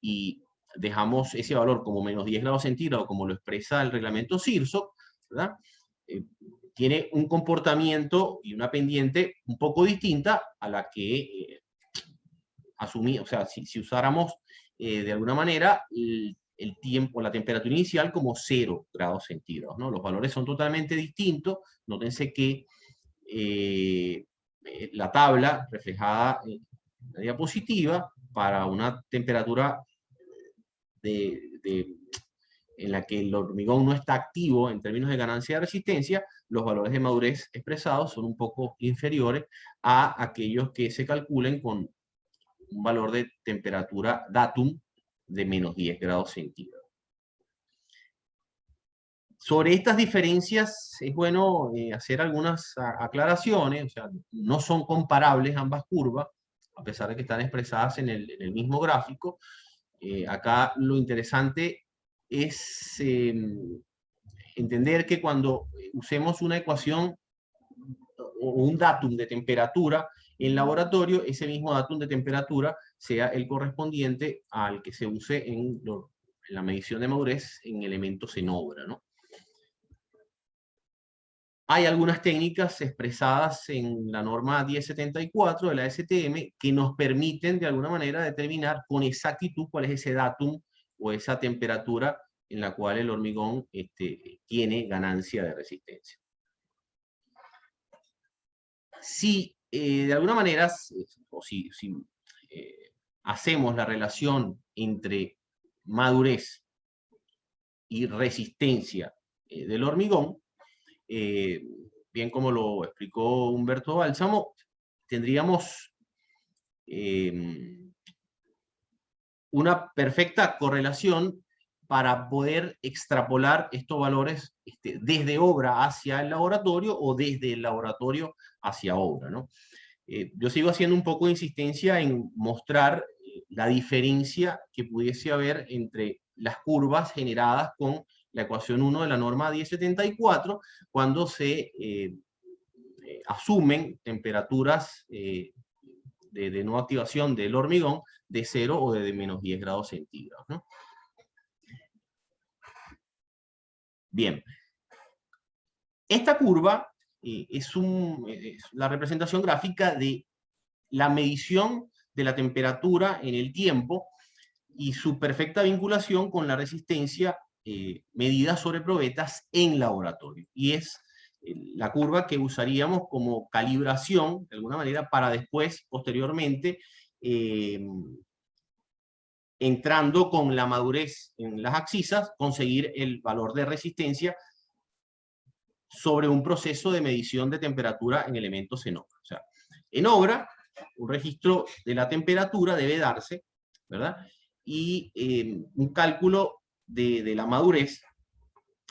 y dejamos ese valor como menos 10 grados centígrados, como lo expresa el reglamento CIRSOC, ¿verdad? Tiene un comportamiento y una pendiente un poco distinta a la que o sea, si usáramos de alguna manera el tiempo, la temperatura inicial como 0 grados centígrados, ¿no? Los valores son totalmente distintos. Nótense que la tabla reflejada en la diapositiva para una temperatura en la que el hormigón no está activo en términos de ganancia de resistencia, los valores de madurez expresados son un poco inferiores a aquellos que se calculen con un valor de temperatura datum de menos 10 grados centígrados. Sobre estas diferencias es bueno hacer algunas aclaraciones. O sea, no son comparables ambas curvas, a pesar de que están expresadas en el mismo gráfico. Acá lo interesante es entender que cuando usemos una ecuación o un datum de temperatura en laboratorio, ese mismo datum de temperatura sea el correspondiente al que se use en la medición de madurez en elementos en obra, ¿no? Hay algunas técnicas expresadas en la norma 1074 de la STM que nos permiten de alguna manera determinar con exactitud cuál es ese datum o esa temperatura en la cual el hormigón tiene ganancia de resistencia. Si de alguna manera, o si hacemos la relación entre madurez y resistencia del hormigón, bien como lo explicó Humberto Bálsamo, tendríamos una perfecta correlación para poder extrapolar estos valores desde obra hacia el laboratorio o desde el laboratorio hacia obra, ¿no? Yo sigo haciendo un poco de insistencia en mostrar la diferencia que pudiese haber entre las curvas generadas con la ecuación 1 de la norma 1074 cuando se asumen temperaturas de no activación del hormigón de 0 o de menos 10 grados centígrados, ¿no? Bien. Esta curva es la representación gráfica de la medición de la temperatura en el tiempo y su perfecta vinculación con la resistencia medida sobre probetas en laboratorio. Y es la curva que usaríamos como calibración, de alguna manera, para después, posteriormente, entrando con la madurez en las abscisas, conseguir el valor de resistencia sobre un proceso de medición de temperatura en elementos en obra. O sea, en obra, un registro de la temperatura debe darse, ¿verdad? Y un cálculo de la madurez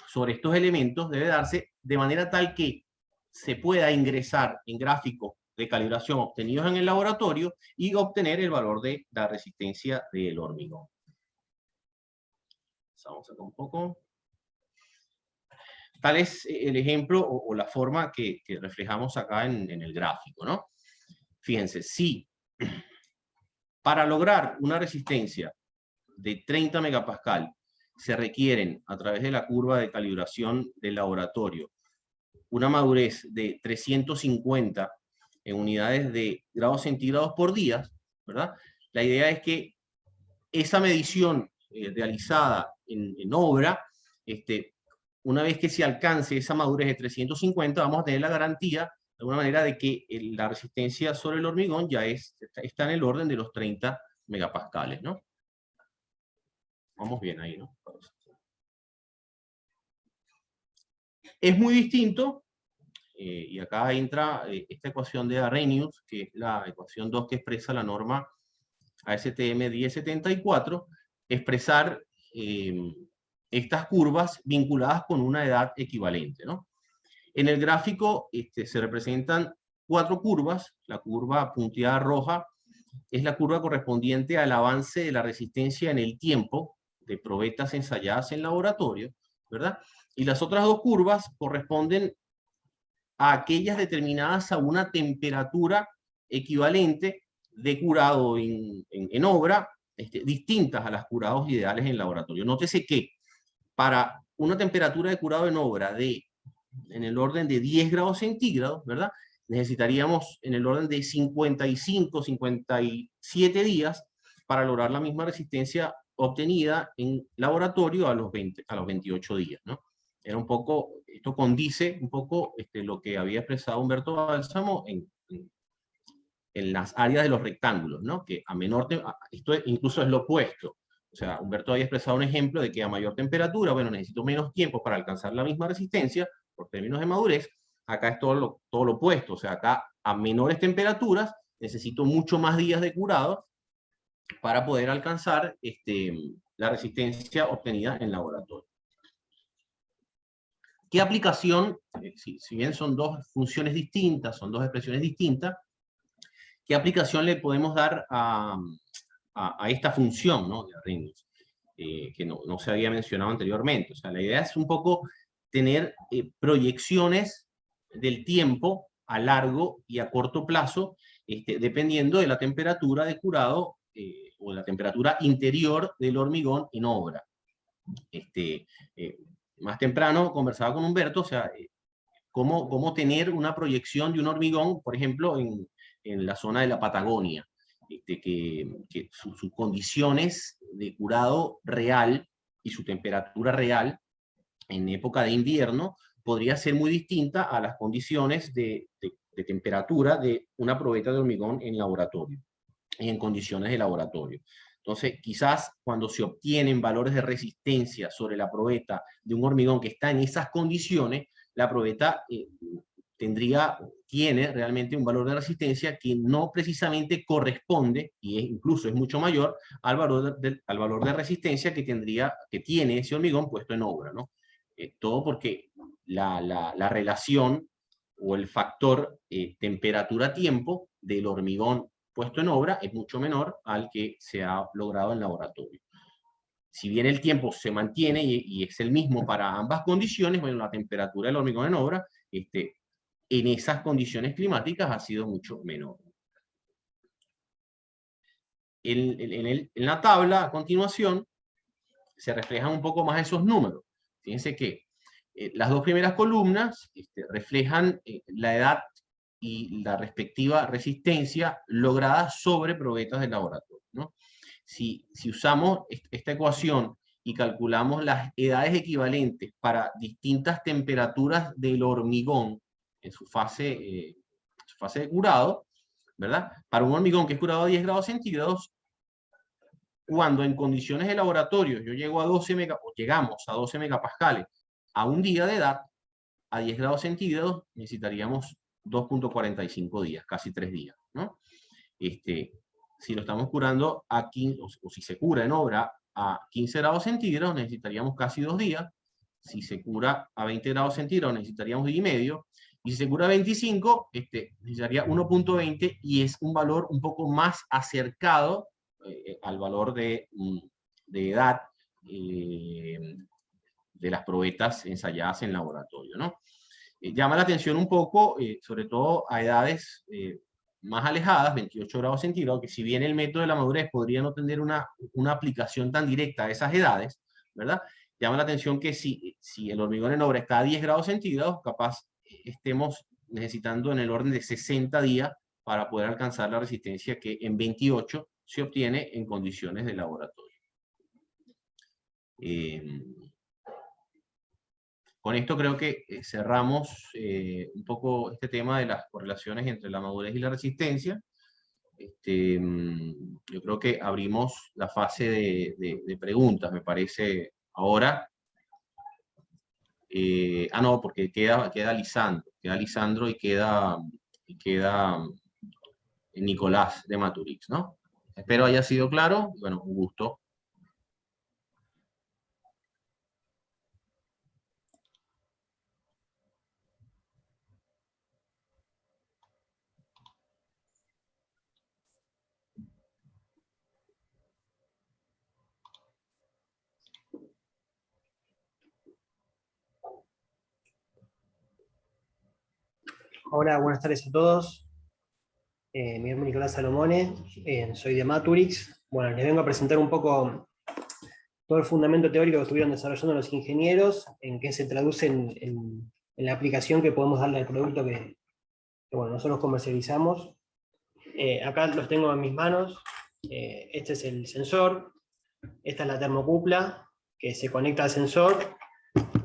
sobre estos elementos debe darse de manera tal que se pueda ingresar en gráficos de calibración obtenidos en el laboratorio y obtener el valor de la resistencia del hormigón. Vamos acá un poco. Tal es el ejemplo o la forma que reflejamos acá en el gráfico, ¿no? Fíjense, si para lograr una resistencia de 30 megapascal se requieren, a través de la curva de calibración del laboratorio, una madurez de 350 en unidades de grados centígrados por día, ¿verdad? La idea es que esa medición realizada en obra, una vez que se alcance esa madurez de 350, vamos a tener la garantía, de alguna manera, de que la resistencia sobre el hormigón ya está en el orden de los 30 megapascales, ¿no? Vamos bien ahí, ¿no? Es muy distinto, y acá entra esta ecuación de Arrhenius, que es la ecuación 2 que expresa la norma ASTM 1074, expresar estas curvas vinculadas con una edad equivalente, ¿no? En el gráfico se representan 4 curvas. La curva punteada roja es la curva correspondiente al avance de la resistencia en el tiempo de probetas ensayadas en laboratorio, ¿verdad? Y las otras 2 curvas corresponden a aquellas determinadas a una temperatura equivalente de curado en obra, distintas a las curados ideales en laboratorio. Nótese que para una temperatura de curado en obra en el orden de 10 grados centígrados, ¿verdad? Necesitaríamos en el orden de 55, 57 días para lograr la misma resistencia obtenida en laboratorio a los 28 días, ¿no? Era un poco, esto condice un poco lo que había expresado Humberto Bálsamo en las áreas de los rectángulos, ¿no? Que a menor, esto incluso es lo opuesto. O sea, Humberto había expresado un ejemplo de que a mayor temperatura, bueno, necesito menos tiempo para alcanzar la misma resistencia, por términos de madurez. Acá es todo lo opuesto. O sea, acá a menores temperaturas necesito mucho más días de curado para poder alcanzar la resistencia obtenida en laboratorio. ¿Qué aplicación, si bien son 2 funciones distintas, son 2 expresiones distintas, qué aplicación le podemos dar a esta función, ¿no? De Arrhenius, que no se había mencionado anteriormente? O sea, la idea es un poco tener proyecciones del tiempo a largo y a corto plazo, dependiendo de la temperatura de curado o la temperatura interior del hormigón en obra. Más temprano conversaba con Humberto, o sea, cómo tener una proyección de un hormigón, por ejemplo, en la zona de la Patagonia, que sus condiciones de curado real y su temperatura real en época de invierno podría ser muy distinta a las condiciones de temperatura de una probeta de hormigón en laboratorio y en condiciones de laboratorio. Entonces, quizás cuando se obtienen valores de resistencia sobre la probeta de un hormigón que está en esas condiciones, la probeta tiene realmente un valor de resistencia que no precisamente corresponde, y incluso es mucho mayor, al valor de resistencia que tiene ese hormigón puesto en obra, ¿no? Todo porque la relación o el factor temperatura-tiempo del hormigón puesto en obra es mucho menor al que se ha logrado en laboratorio. Si bien el tiempo se mantiene y es el mismo para ambas condiciones, bueno, la temperatura del hormigón en obra, en esas condiciones climáticas ha sido mucho menor. En la tabla, a continuación, se reflejan un poco más esos números. Fíjense que las 2 primeras columnas reflejan la edad y la respectiva resistencia lograda sobre probetas de laboratorio, ¿no? Si usamos esta ecuación y calculamos las edades equivalentes para distintas temperaturas del hormigón en su fase de curado, ¿verdad? Para un hormigón que es curado a 10 grados centígrados, cuando en condiciones de laboratorio yo llego a 12 llegamos a 12 megapascales a un día de edad, a 10 grados centígrados necesitaríamos 2.45 días, casi 3 días, ¿no? Si lo estamos curando a 15, o si se cura en obra a 15 grados centígrados, necesitaríamos casi 2 días. Si se cura a 20 grados centígrados, necesitaríamos día y medio. Y si se cura a 25, necesitaría 1.20, y es un valor un poco más acercado al valor de edad de las probetas ensayadas en laboratorio, ¿no? Llama la atención un poco, sobre todo a edades más alejadas, 28 grados centígrados, que si bien el método de la madurez podría no tener una aplicación tan directa a esas edades, ¿verdad? Llama la atención que si el hormigón en obra está a 10 grados centígrados, capaz estemos necesitando en el orden de 60 días para poder alcanzar la resistencia que en 28 se obtiene en condiciones de laboratorio. Con esto creo que cerramos un poco este tema de las correlaciones entre la madurez y la resistencia. Yo creo que abrimos la fase de preguntas, me parece, ahora. No, porque queda Lisandro y queda Nicolás de Maturix, ¿no? Espero haya sido claro. Bueno, un gusto. Hola, buenas tardes a todos. Mi nombre es Nicolás Salomone, soy de Maturix. Bueno, les vengo a presentar un poco todo el fundamento teórico que estuvieron desarrollando los ingenieros, en qué se traduce en la aplicación que podemos darle al producto que bueno, nosotros comercializamos. Acá los tengo en mis manos. Este es el sensor, esta es la termocupla que se conecta al sensor.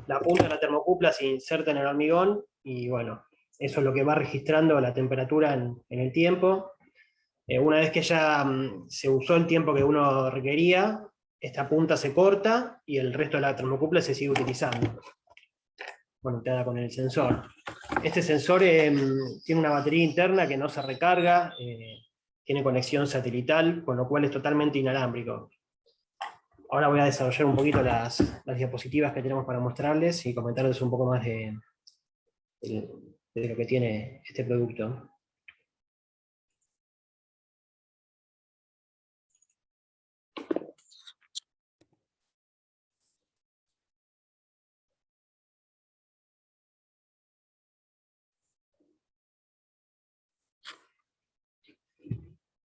La punta de la termocupla se inserta en el hormigón y bueno, eso es lo que va registrando la temperatura en el tiempo. Una vez que ya se usó el tiempo que uno requería, esta punta se corta y el resto de la termocupla se sigue utilizando, conectada con el sensor. Este sensor tiene una batería interna que no se recarga, tiene conexión satelital, con lo cual es totalmente inalámbrico. Ahora voy a desarrollar un poquito las diapositivas que tenemos para mostrarles y comentarles un poco más de lo que tiene este producto.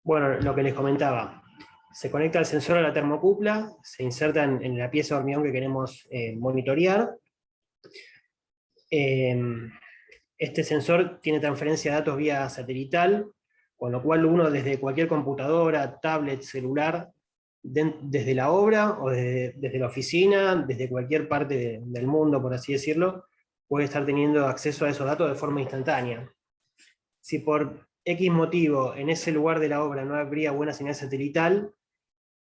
Bueno, lo que les comentaba, se conecta el sensor a la termocupla, se inserta en la pieza de hormigón que queremos monitorear. Este sensor tiene transferencia de datos vía satelital, con lo cual uno desde cualquier computadora, tablet, celular, desde la obra o desde la oficina, desde cualquier parte del mundo, por así decirlo, puede estar teniendo acceso a esos datos de forma instantánea. Si por X motivo en ese lugar de la obra no habría buena señal satelital,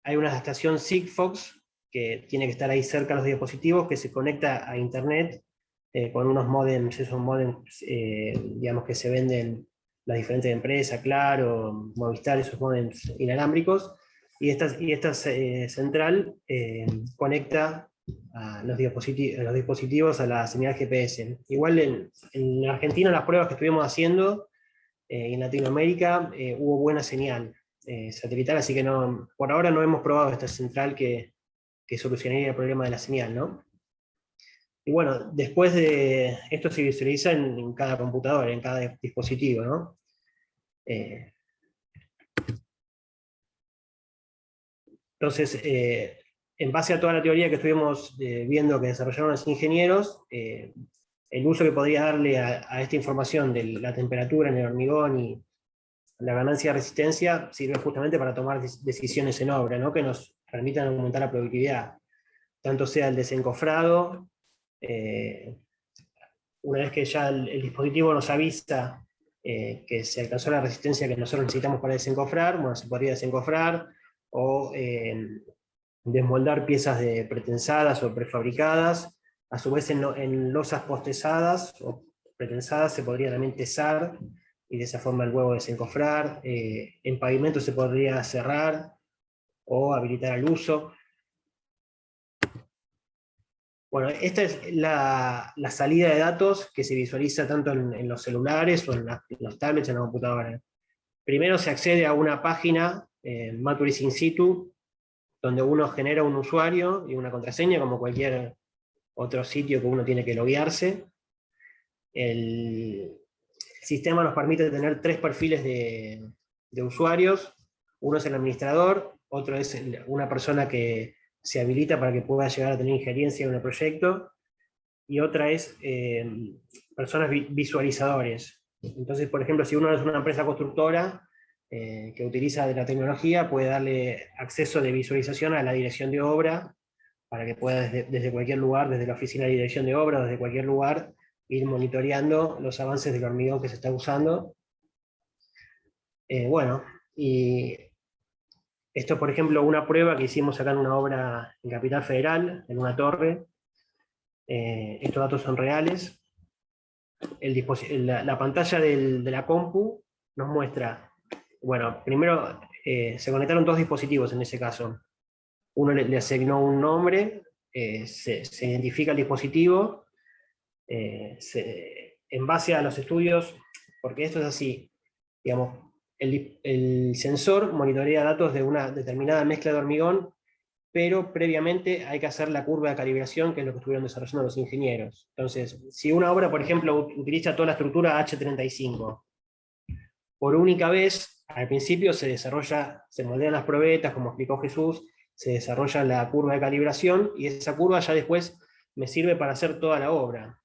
hay una estación Sigfox que tiene que estar ahí cerca de los dispositivos, que se conecta a internet con unos modems, esos modems digamos que se venden las diferentes empresas, Claro, Movistar, esos modems inalámbricos, y esta central conecta a los dispositivos a la señal GPS. Igual en Argentina las pruebas que estuvimos haciendo, en Latinoamérica hubo buena señal satelital, así que por ahora no hemos probado esta central que solucionaría el problema de la señal, ¿no? Y bueno, después de esto se visualiza en cada computadora, en cada dispositivo, ¿no? Entonces, en base a toda la teoría que estuvimos viendo que desarrollaron los ingenieros, el uso que podría darle a esta información de la temperatura en el hormigón y la ganancia de resistencia sirve justamente para tomar decisiones en obra, ¿no? Que nos permitan aumentar la productividad. tanto sea el desencofrado, una vez que ya el dispositivo nos avisa que se alcanzó la resistencia que nosotros necesitamos para desencofrar, bueno, se podría desencofrar, o desmoldar piezas pretensadas o prefabricadas. A su vez en losas postesadas o pretensadas se podría también tesar, y de esa forma luego desencofrar. En pavimento se podría cerrar o habilitar al uso. Bueno, esta es la salida de datos que se visualiza tanto en los celulares o en los tablets, en la computadora. Primero se accede a una página, Maturis In Situ, donde uno genera un usuario y una contraseña, como cualquier otro sitio que uno tiene que loguearse. El sistema nos permite tener 3 perfiles de usuarios. Uno es el administrador, otro es una persona que se habilita para que pueda llegar a tener injerencia en el proyecto, y otra es personas visualizadores. Entonces, por ejemplo, si uno es una empresa constructora que utiliza de la tecnología, puede darle acceso de visualización a la dirección de obra, para que pueda desde cualquier lugar, desde la oficina de dirección de obra, desde cualquier lugar, ir monitoreando los avances del hormigón que se está usando. Bueno, y esto, por ejemplo, una prueba que hicimos acá en una obra en Capital Federal, en una torre. Estos datos son reales. La pantalla de la compu nos muestra, bueno, primero se conectaron 2 dispositivos en ese caso. Uno le asignó un nombre, se identifica el dispositivo, en base a los estudios, porque esto es así, digamos, el sensor monitorea datos de una determinada mezcla de hormigón, pero previamente hay que hacer la curva de calibración, que es lo que estuvieron desarrollando los ingenieros. Entonces, si una obra, por ejemplo, utiliza toda la estructura H35, por única vez, al principio se moldean las probetas, como explicó Jesús, se desarrolla la curva de calibración, y esa curva ya después me sirve para hacer toda la obra.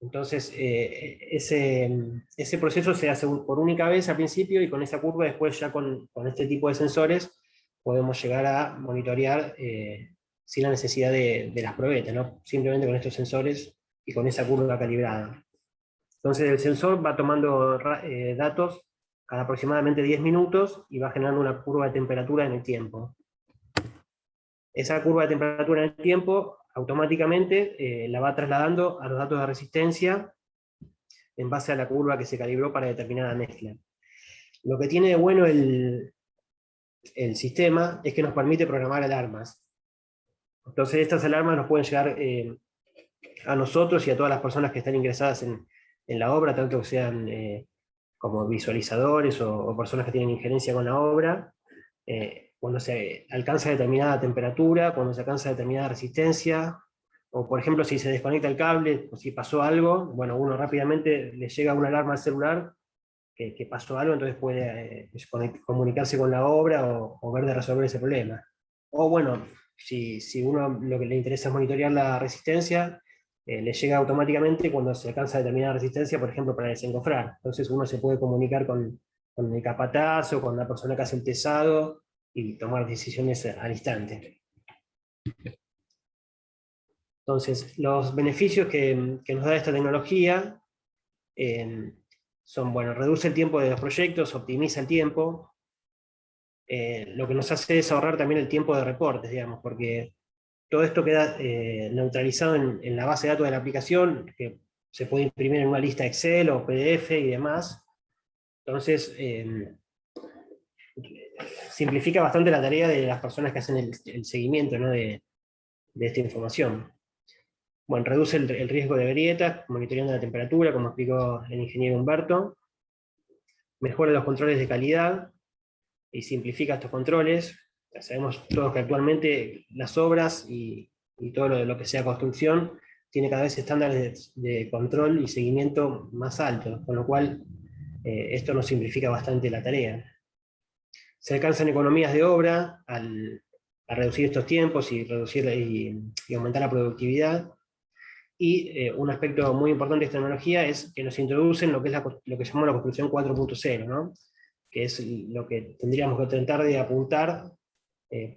Entonces, ese proceso se hace por única vez al principio, y con esa curva después ya con este tipo de sensores podemos llegar a monitorear sin la necesidad de las probetas, ¿no? Simplemente con estos sensores y con esa curva calibrada. Entonces el sensor va tomando datos cada aproximadamente 10 minutos y va generando una curva de temperatura en el tiempo. Esa curva de temperatura en el tiempo automáticamente la va trasladando a los datos de resistencia en base a la curva que se calibró para determinada mezcla. Lo que tiene de bueno el sistema es que nos permite programar alarmas. Entonces estas alarmas nos pueden llegar a nosotros y a todas las personas que están ingresadas en la obra, tanto que sean como visualizadores o personas que tienen injerencia con la obra, cuando se alcanza determinada temperatura, cuando se alcanza determinada resistencia, o por ejemplo si se desconecta el cable, o si pasó algo, bueno, uno rápidamente le llega una alarma al celular que pasó algo, entonces puede comunicarse con la obra o ver de resolver ese problema. O bueno, si uno lo que le interesa es monitorear la resistencia, le llega automáticamente cuando se alcanza determinada resistencia, por ejemplo, para desencofrar. Entonces uno se puede comunicar con el capataz o con la persona que hace el tesado y tomar decisiones al instante. Entonces, los beneficios que nos da esta tecnología son, bueno, reduce el tiempo de los proyectos, optimiza el tiempo. Lo que nos hace es ahorrar también el tiempo de reportes, digamos, porque todo esto queda neutralizado en la base de datos de la aplicación, que se puede imprimir en una lista Excel o PDF y demás. Entonces, simplifica bastante la tarea de las personas que hacen el seguimiento, ¿no?, de esta información. Bueno, reduce el riesgo de grietas, monitoreando la temperatura, como explicó el ingeniero Humberto. Mejora los controles de calidad y simplifica estos controles. Ya sabemos todos que actualmente las obras y todo lo que sea construcción tiene cada vez estándares de control y seguimiento más altos, con lo cual esto nos simplifica bastante la tarea. Se alcanzan economías de obra a reducir estos tiempos y aumentar la productividad. Y un aspecto muy importante de esta tecnología es que nos introducen lo que es lo que llamamos la construcción 4.0, ¿no?, que es lo que tendríamos que tratar de apuntar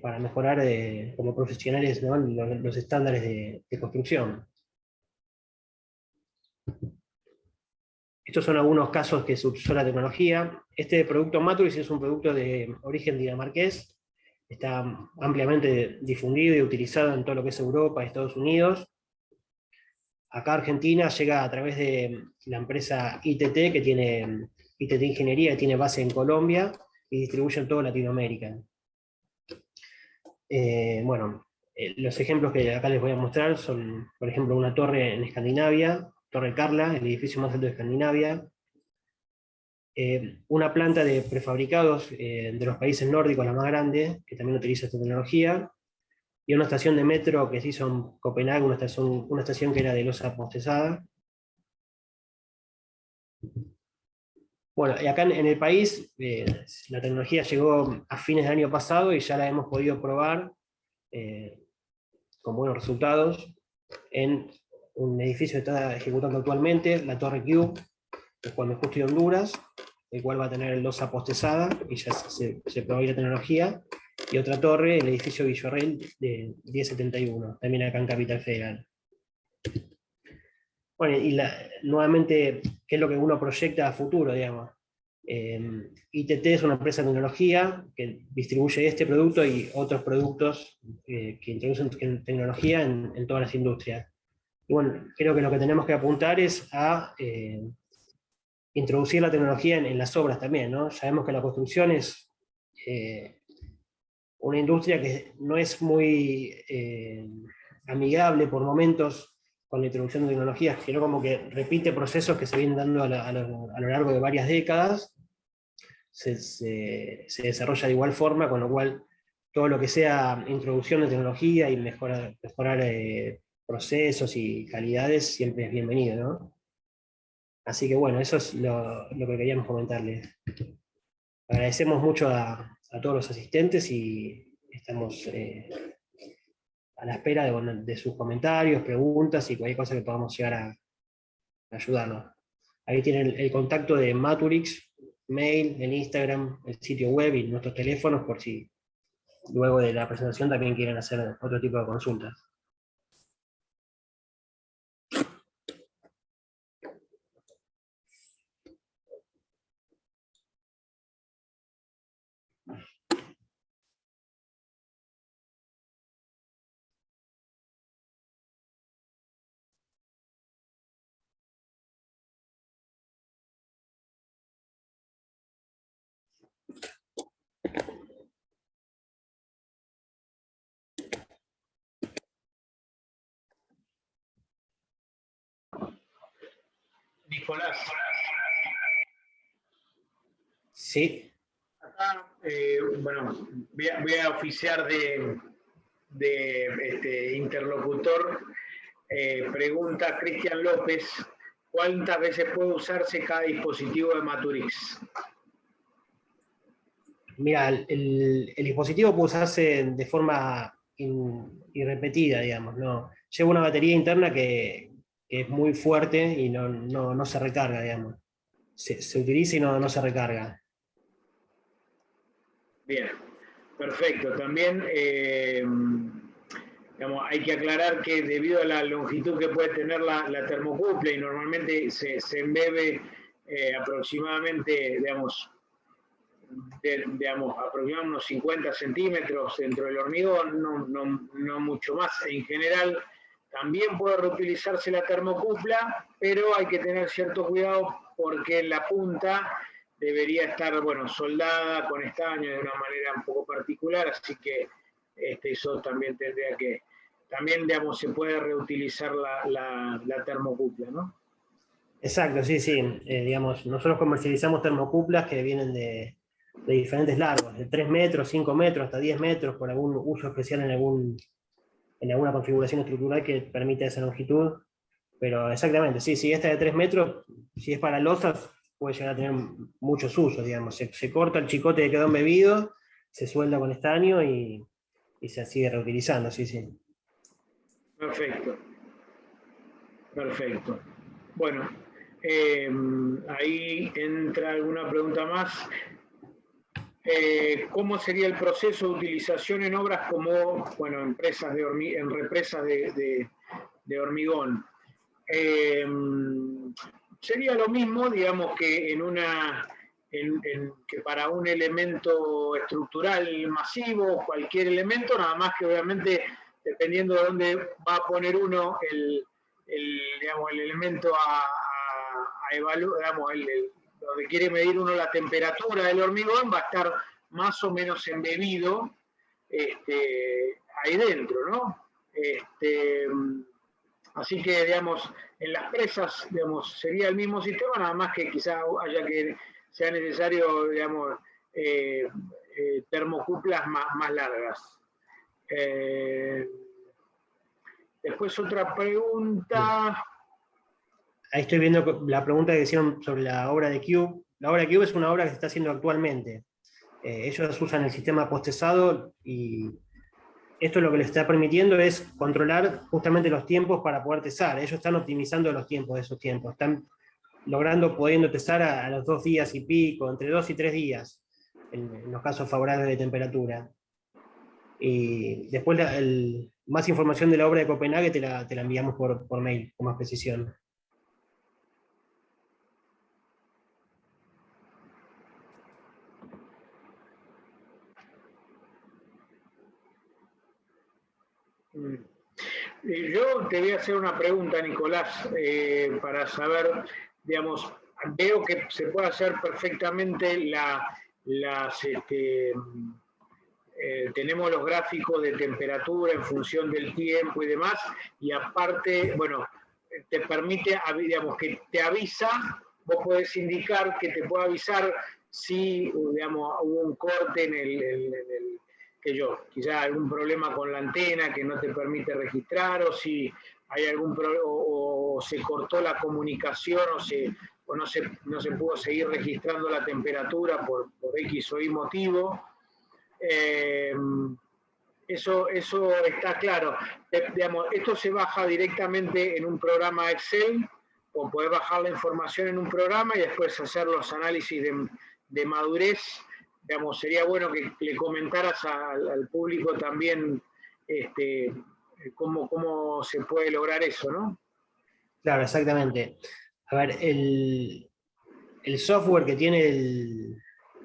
para mejorar como profesionales, ¿no?, los estándares de construcción. Estos son algunos casos que se usó la tecnología. Este producto Matrix es un producto de origen dinamarqués, está ampliamente difundido y utilizado en todo lo que es Europa y Estados Unidos. Acá Argentina llega a través de la empresa ITT, que tiene ITT Ingeniería, que tiene base en Colombia, y distribuye en toda Latinoamérica. Bueno, los ejemplos que acá les voy a mostrar son, por ejemplo, una torre en Escandinavia, Torre Carla, el edificio más alto de Escandinavia, una planta de prefabricados de los países nórdicos, la más grande, que también utiliza esta tecnología, y una estación de metro que se hizo en Copenhague, una estación que era de losa postezada. Bueno, y acá en el país la tecnología llegó a fines del año pasado y ya la hemos podido probar con buenos resultados en un edificio que está ejecutando actualmente, la Torre Q, de Juan B. Justo y Honduras, el cual va a tener losa postezada, y ya se probó la tecnología, y otra torre, el edificio Villarreal de 1071, también acá en Capital Federal. Bueno, y nuevamente, ¿qué es lo que uno proyecta a futuro, digamos? ITT es una empresa de tecnología que distribuye este producto y otros productos que introducen tecnología en todas las industrias. Y bueno, creo que lo que tenemos que apuntar es a introducir la tecnología en las obras también, ¿no? Sabemos que la construcción es una industria que no es muy amigable por momentos con la introducción de tecnologías, sino como que repite procesos que se vienen dando a lo largo de varias décadas, se desarrolla de igual forma, con lo cual todo lo que sea introducción de tecnología y mejorar procesos y calidades siempre es bienvenido, ¿no? Así que bueno, eso es lo que queríamos comentarles. Agradecemos mucho a todos los asistentes y estamos a la espera de sus comentarios, preguntas y cualquier cosa que podamos llegar a ayudarnos. Ahí tienen el contacto de Maturix, mail, el Instagram, el sitio web y nuestros teléfonos, por si luego de la presentación también quieren hacer otro tipo de consultas. Nicolás. Sí. Acá, bueno, voy a oficiar de interlocutor. Pregunta Cristian López, ¿cuántas veces puede usarse cada dispositivo de Maturix? Mira, el dispositivo puede usarse de forma irrepetida, digamos, ¿no? Lleva una batería interna que es muy fuerte y no se recarga, digamos. Se utiliza y no se recarga. Bien, perfecto. También digamos, hay que aclarar que debido a la longitud que puede tener la termocupla y normalmente se embebe aproximadamente, digamos, aproximadamente unos 50 centímetros dentro del hormigón, no mucho más. En general, también puede reutilizarse la termocupla, pero hay que tener cierto cuidado porque la punta debería estar, bueno, soldada con estaño de una manera un poco particular, así que eso también tendría que, también, digamos, se puede reutilizar la termocupla, ¿no? Exacto, sí, sí. Digamos, nosotros comercializamos termocuplas que vienen de diferentes largos, de 3 metros, 5 metros, hasta 10 metros, por algún uso especial en alguna configuración estructural que permite esa longitud. Pero exactamente, sí, si esta de 3 metros, si es para losas, puede llegar a tener muchos usos, digamos. Se corta el chicote que quedó embebido, se suelda con estaño y se sigue reutilizando, sí, sí. Perfecto. Perfecto. Bueno, ahí entra alguna pregunta más. ¿Cómo sería el proceso de utilización en obras como, bueno, en represas de hormigón? Sería lo mismo, digamos, que que para un elemento estructural masivo, cualquier elemento, nada más que obviamente dependiendo de dónde va a poner uno digamos, el elemento a evaluar, digamos, donde quiere medir uno la temperatura del hormigón, va a estar más o menos embebido ahí dentro, ¿no? Así que, digamos, en las presas, digamos, sería el mismo sistema, nada más que quizá sea necesario, digamos, termocuplas más largas. Después otra pregunta. Ahí estoy viendo la pregunta que hicieron sobre la obra de Cube. La obra de Cube es una obra que se está haciendo actualmente. Ellos usan el sistema postesado y esto lo que les está permitiendo es controlar justamente los tiempos para poder tesar. Ellos están optimizando los tiempos de esos tiempos. Están pudiendo tesar a los 2 días y pico, entre 2 y 3 días, en los casos favorables de temperatura. Y después más información de la obra de Copenhague te la enviamos por mail, con más precisión. Yo te voy a hacer una pregunta, Nicolás, para saber, digamos, veo que se puede hacer perfectamente tenemos los gráficos de temperatura en función del tiempo y demás, y aparte, bueno, te permite, digamos, que te avisa, vos podés indicar que te puede avisar si, digamos, hubo un corte quizá algún problema con la antena que no te permite registrar, o si hay algún problema, o se cortó la comunicación, o no se pudo seguir registrando la temperatura por X o Y motivo. Eso está claro. Digamos, esto se baja directamente en un programa Excel, o podés bajar la información en un programa y después hacer los análisis de madurez. Digamos, sería bueno que le comentaras al público también cómo se puede lograr eso, ¿no? Claro, exactamente. A ver, el software que tiene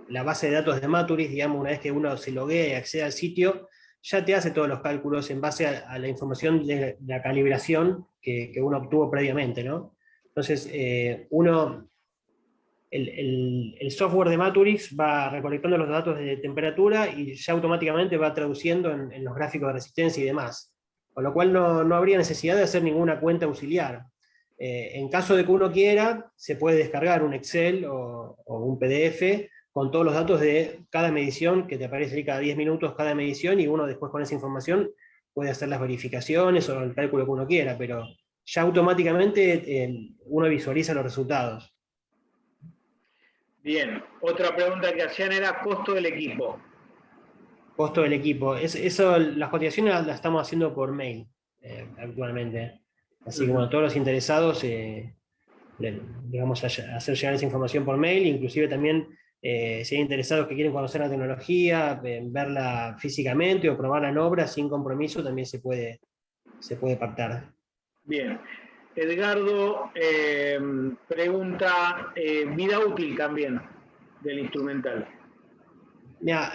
la base de datos de Maturis, digamos, una vez que uno se loguea y accede al sitio, ya te hace todos los cálculos en base a la información de la calibración que uno obtuvo previamente, ¿no? Entonces, el software de Maturis va recolectando los datos de temperatura y ya automáticamente va traduciendo en los gráficos de resistencia y demás. Con lo cual no habría necesidad de hacer ninguna cuenta auxiliar. En caso de que uno quiera, se puede descargar un Excel o un PDF con todos los datos de cada medición, que te aparece ahí cada 10 minutos cada medición, y uno después con esa información puede hacer las verificaciones o el cálculo que uno quiera, pero ya automáticamente uno visualiza los resultados. Bien, otra pregunta que hacían era costo del equipo. Costo del equipo. Las cotizaciones las estamos haciendo por mail actualmente. Así que bueno, todos los interesados vamos a hacer llegar esa información por mail, inclusive también si hay interesados que quieren conocer la tecnología, verla físicamente o probarla en obra sin compromiso, también se puede pactar. Bien. Edgardo pregunta vida útil también del instrumental. Mira,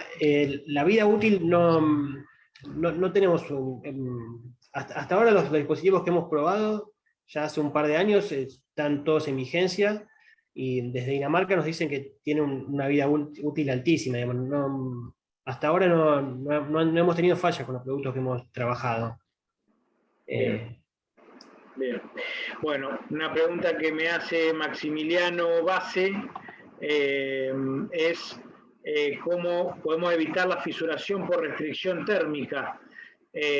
la vida útil no tenemos hasta ahora los dispositivos que hemos probado ya hace un par de años están todos en vigencia, y desde Dinamarca nos dicen que tiene una vida útil altísima. Digamos, hasta ahora no hemos tenido fallas con los productos que hemos trabajado. Bien. Bueno, una pregunta que me hace Maximiliano Base es cómo podemos evitar la fisuración por restricción térmica,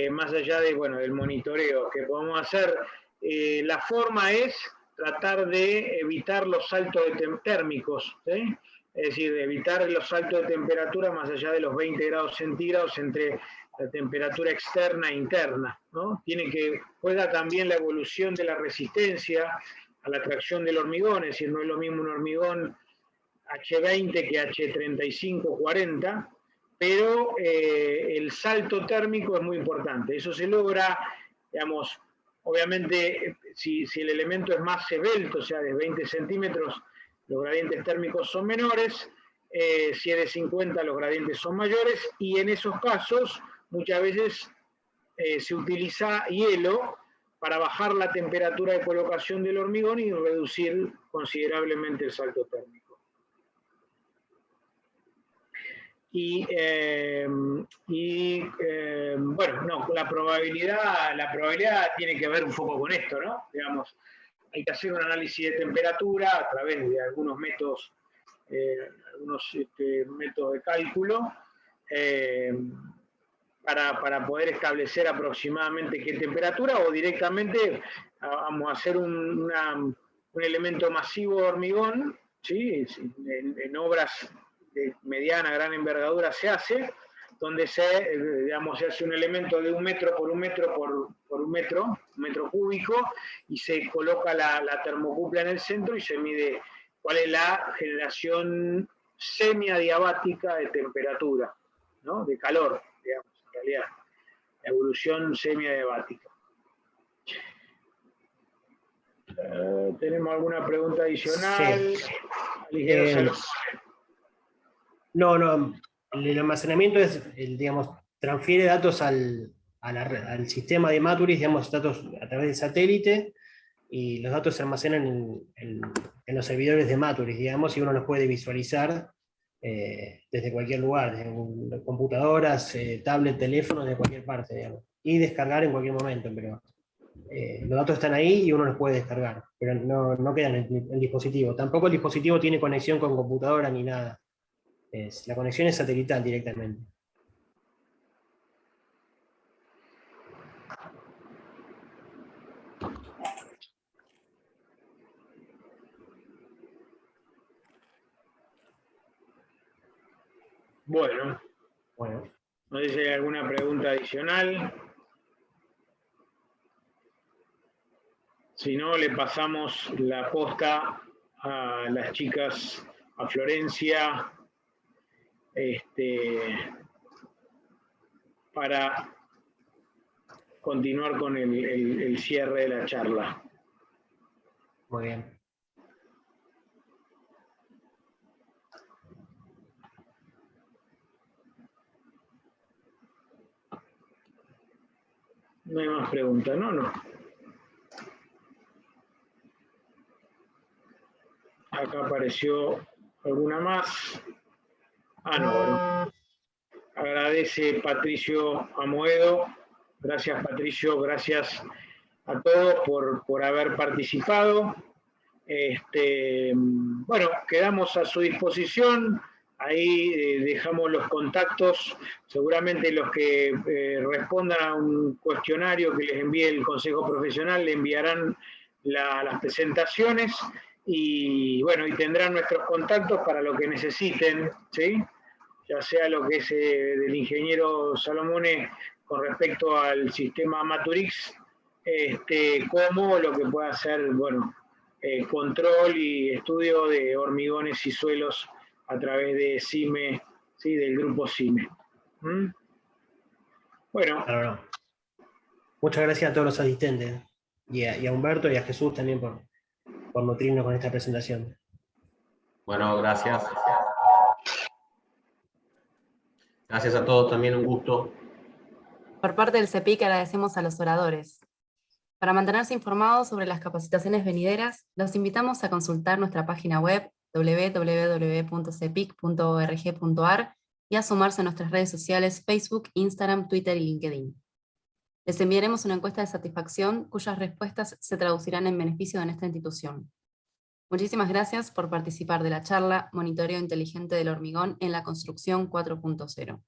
más allá del monitoreo que podemos hacer. La forma es tratar de evitar los saltos térmicos, ¿sí? Es decir, de evitar los saltos de temperatura más allá de los 20 grados centígrados entre la temperatura externa e interna, ¿no? Juega también la evolución de la resistencia a la tracción del hormigón, es decir, no es lo mismo un hormigón H20 que H35, 40, pero el salto térmico es muy importante. Eso se logra, digamos, obviamente, si el elemento es más esbelto, o sea, de 20 centímetros, los gradientes térmicos son menores, si es de 50, los gradientes son mayores, y en esos casos, muchas veces se utiliza hielo para bajar la temperatura de colocación del hormigón y reducir considerablemente el salto térmico. Bueno, no, la probabilidad tiene que ver un poco con esto, ¿no? Digamos, hay que hacer un análisis de temperatura a través de algunos métodos, métodos de cálculo, para poder establecer aproximadamente qué temperatura, o directamente vamos a hacer un elemento masivo de hormigón, ¿sí? En obras de mediana, gran envergadura se hace, donde se hace un elemento de 1 metro por 1 metro por 1 metro, 1 metro cúbico, y se coloca la termocupla en el centro y se mide cuál es la generación semiadiabática de temperatura, ¿no? De calor, digamos, en realidad, la evolución semiadiabática. ¿Tenemos alguna pregunta adicional? Sí. No, el almacenamiento es, digamos, transfiere datos al sistema de Maturis, digamos, datos a través del satélite, y los datos se almacenan en los servidores de Maturis, digamos, y uno los puede visualizar desde cualquier lugar, desde computadoras, tablet, teléfono, de cualquier parte, digamos, y descargar en cualquier momento, pero los datos están ahí y uno los puede descargar, pero no quedan en el dispositivo. Tampoco el dispositivo tiene conexión con computadora ni nada. La conexión es satelital directamente. Bueno, no sé si hay alguna pregunta adicional. Si no, le pasamos la posta a las chicas, a Florencia, para continuar con el cierre de la charla. Muy bien. No hay más preguntas, ¿no? No. Acá apareció alguna más. No. Agradece Patricio Amoedo. Gracias, Patricio. Gracias a todos por haber participado. Bueno, quedamos a su disposición. Ahí dejamos los contactos. Seguramente los que respondan a un cuestionario que les envíe el Consejo Profesional le enviarán las presentaciones, y bueno, y tendrán nuestros contactos para lo que necesiten, ¿sí? Ya sea lo que es del ingeniero Salomone con respecto al sistema Maturix, como lo que pueda ser, bueno, control y estudio de hormigones y suelos a través de CIME, ¿sí? Del grupo CIME. Bueno. Claro. Muchas gracias a todos los asistentes, y a Humberto y a Jesús también por nutrirnos con esta presentación. Bueno, gracias. Gracias a todos, también un gusto. Por parte del CEPIC agradecemos a los oradores. Para mantenerse informados sobre las capacitaciones venideras, los invitamos a consultar nuestra página web www.cepic.org.ar y a sumarse a nuestras redes sociales Facebook, Instagram, Twitter y LinkedIn. Les enviaremos una encuesta de satisfacción cuyas respuestas se traducirán en beneficio de nuestra institución. Muchísimas gracias por participar de la charla Monitoreo Inteligente del Hormigón en la Construcción 4.0.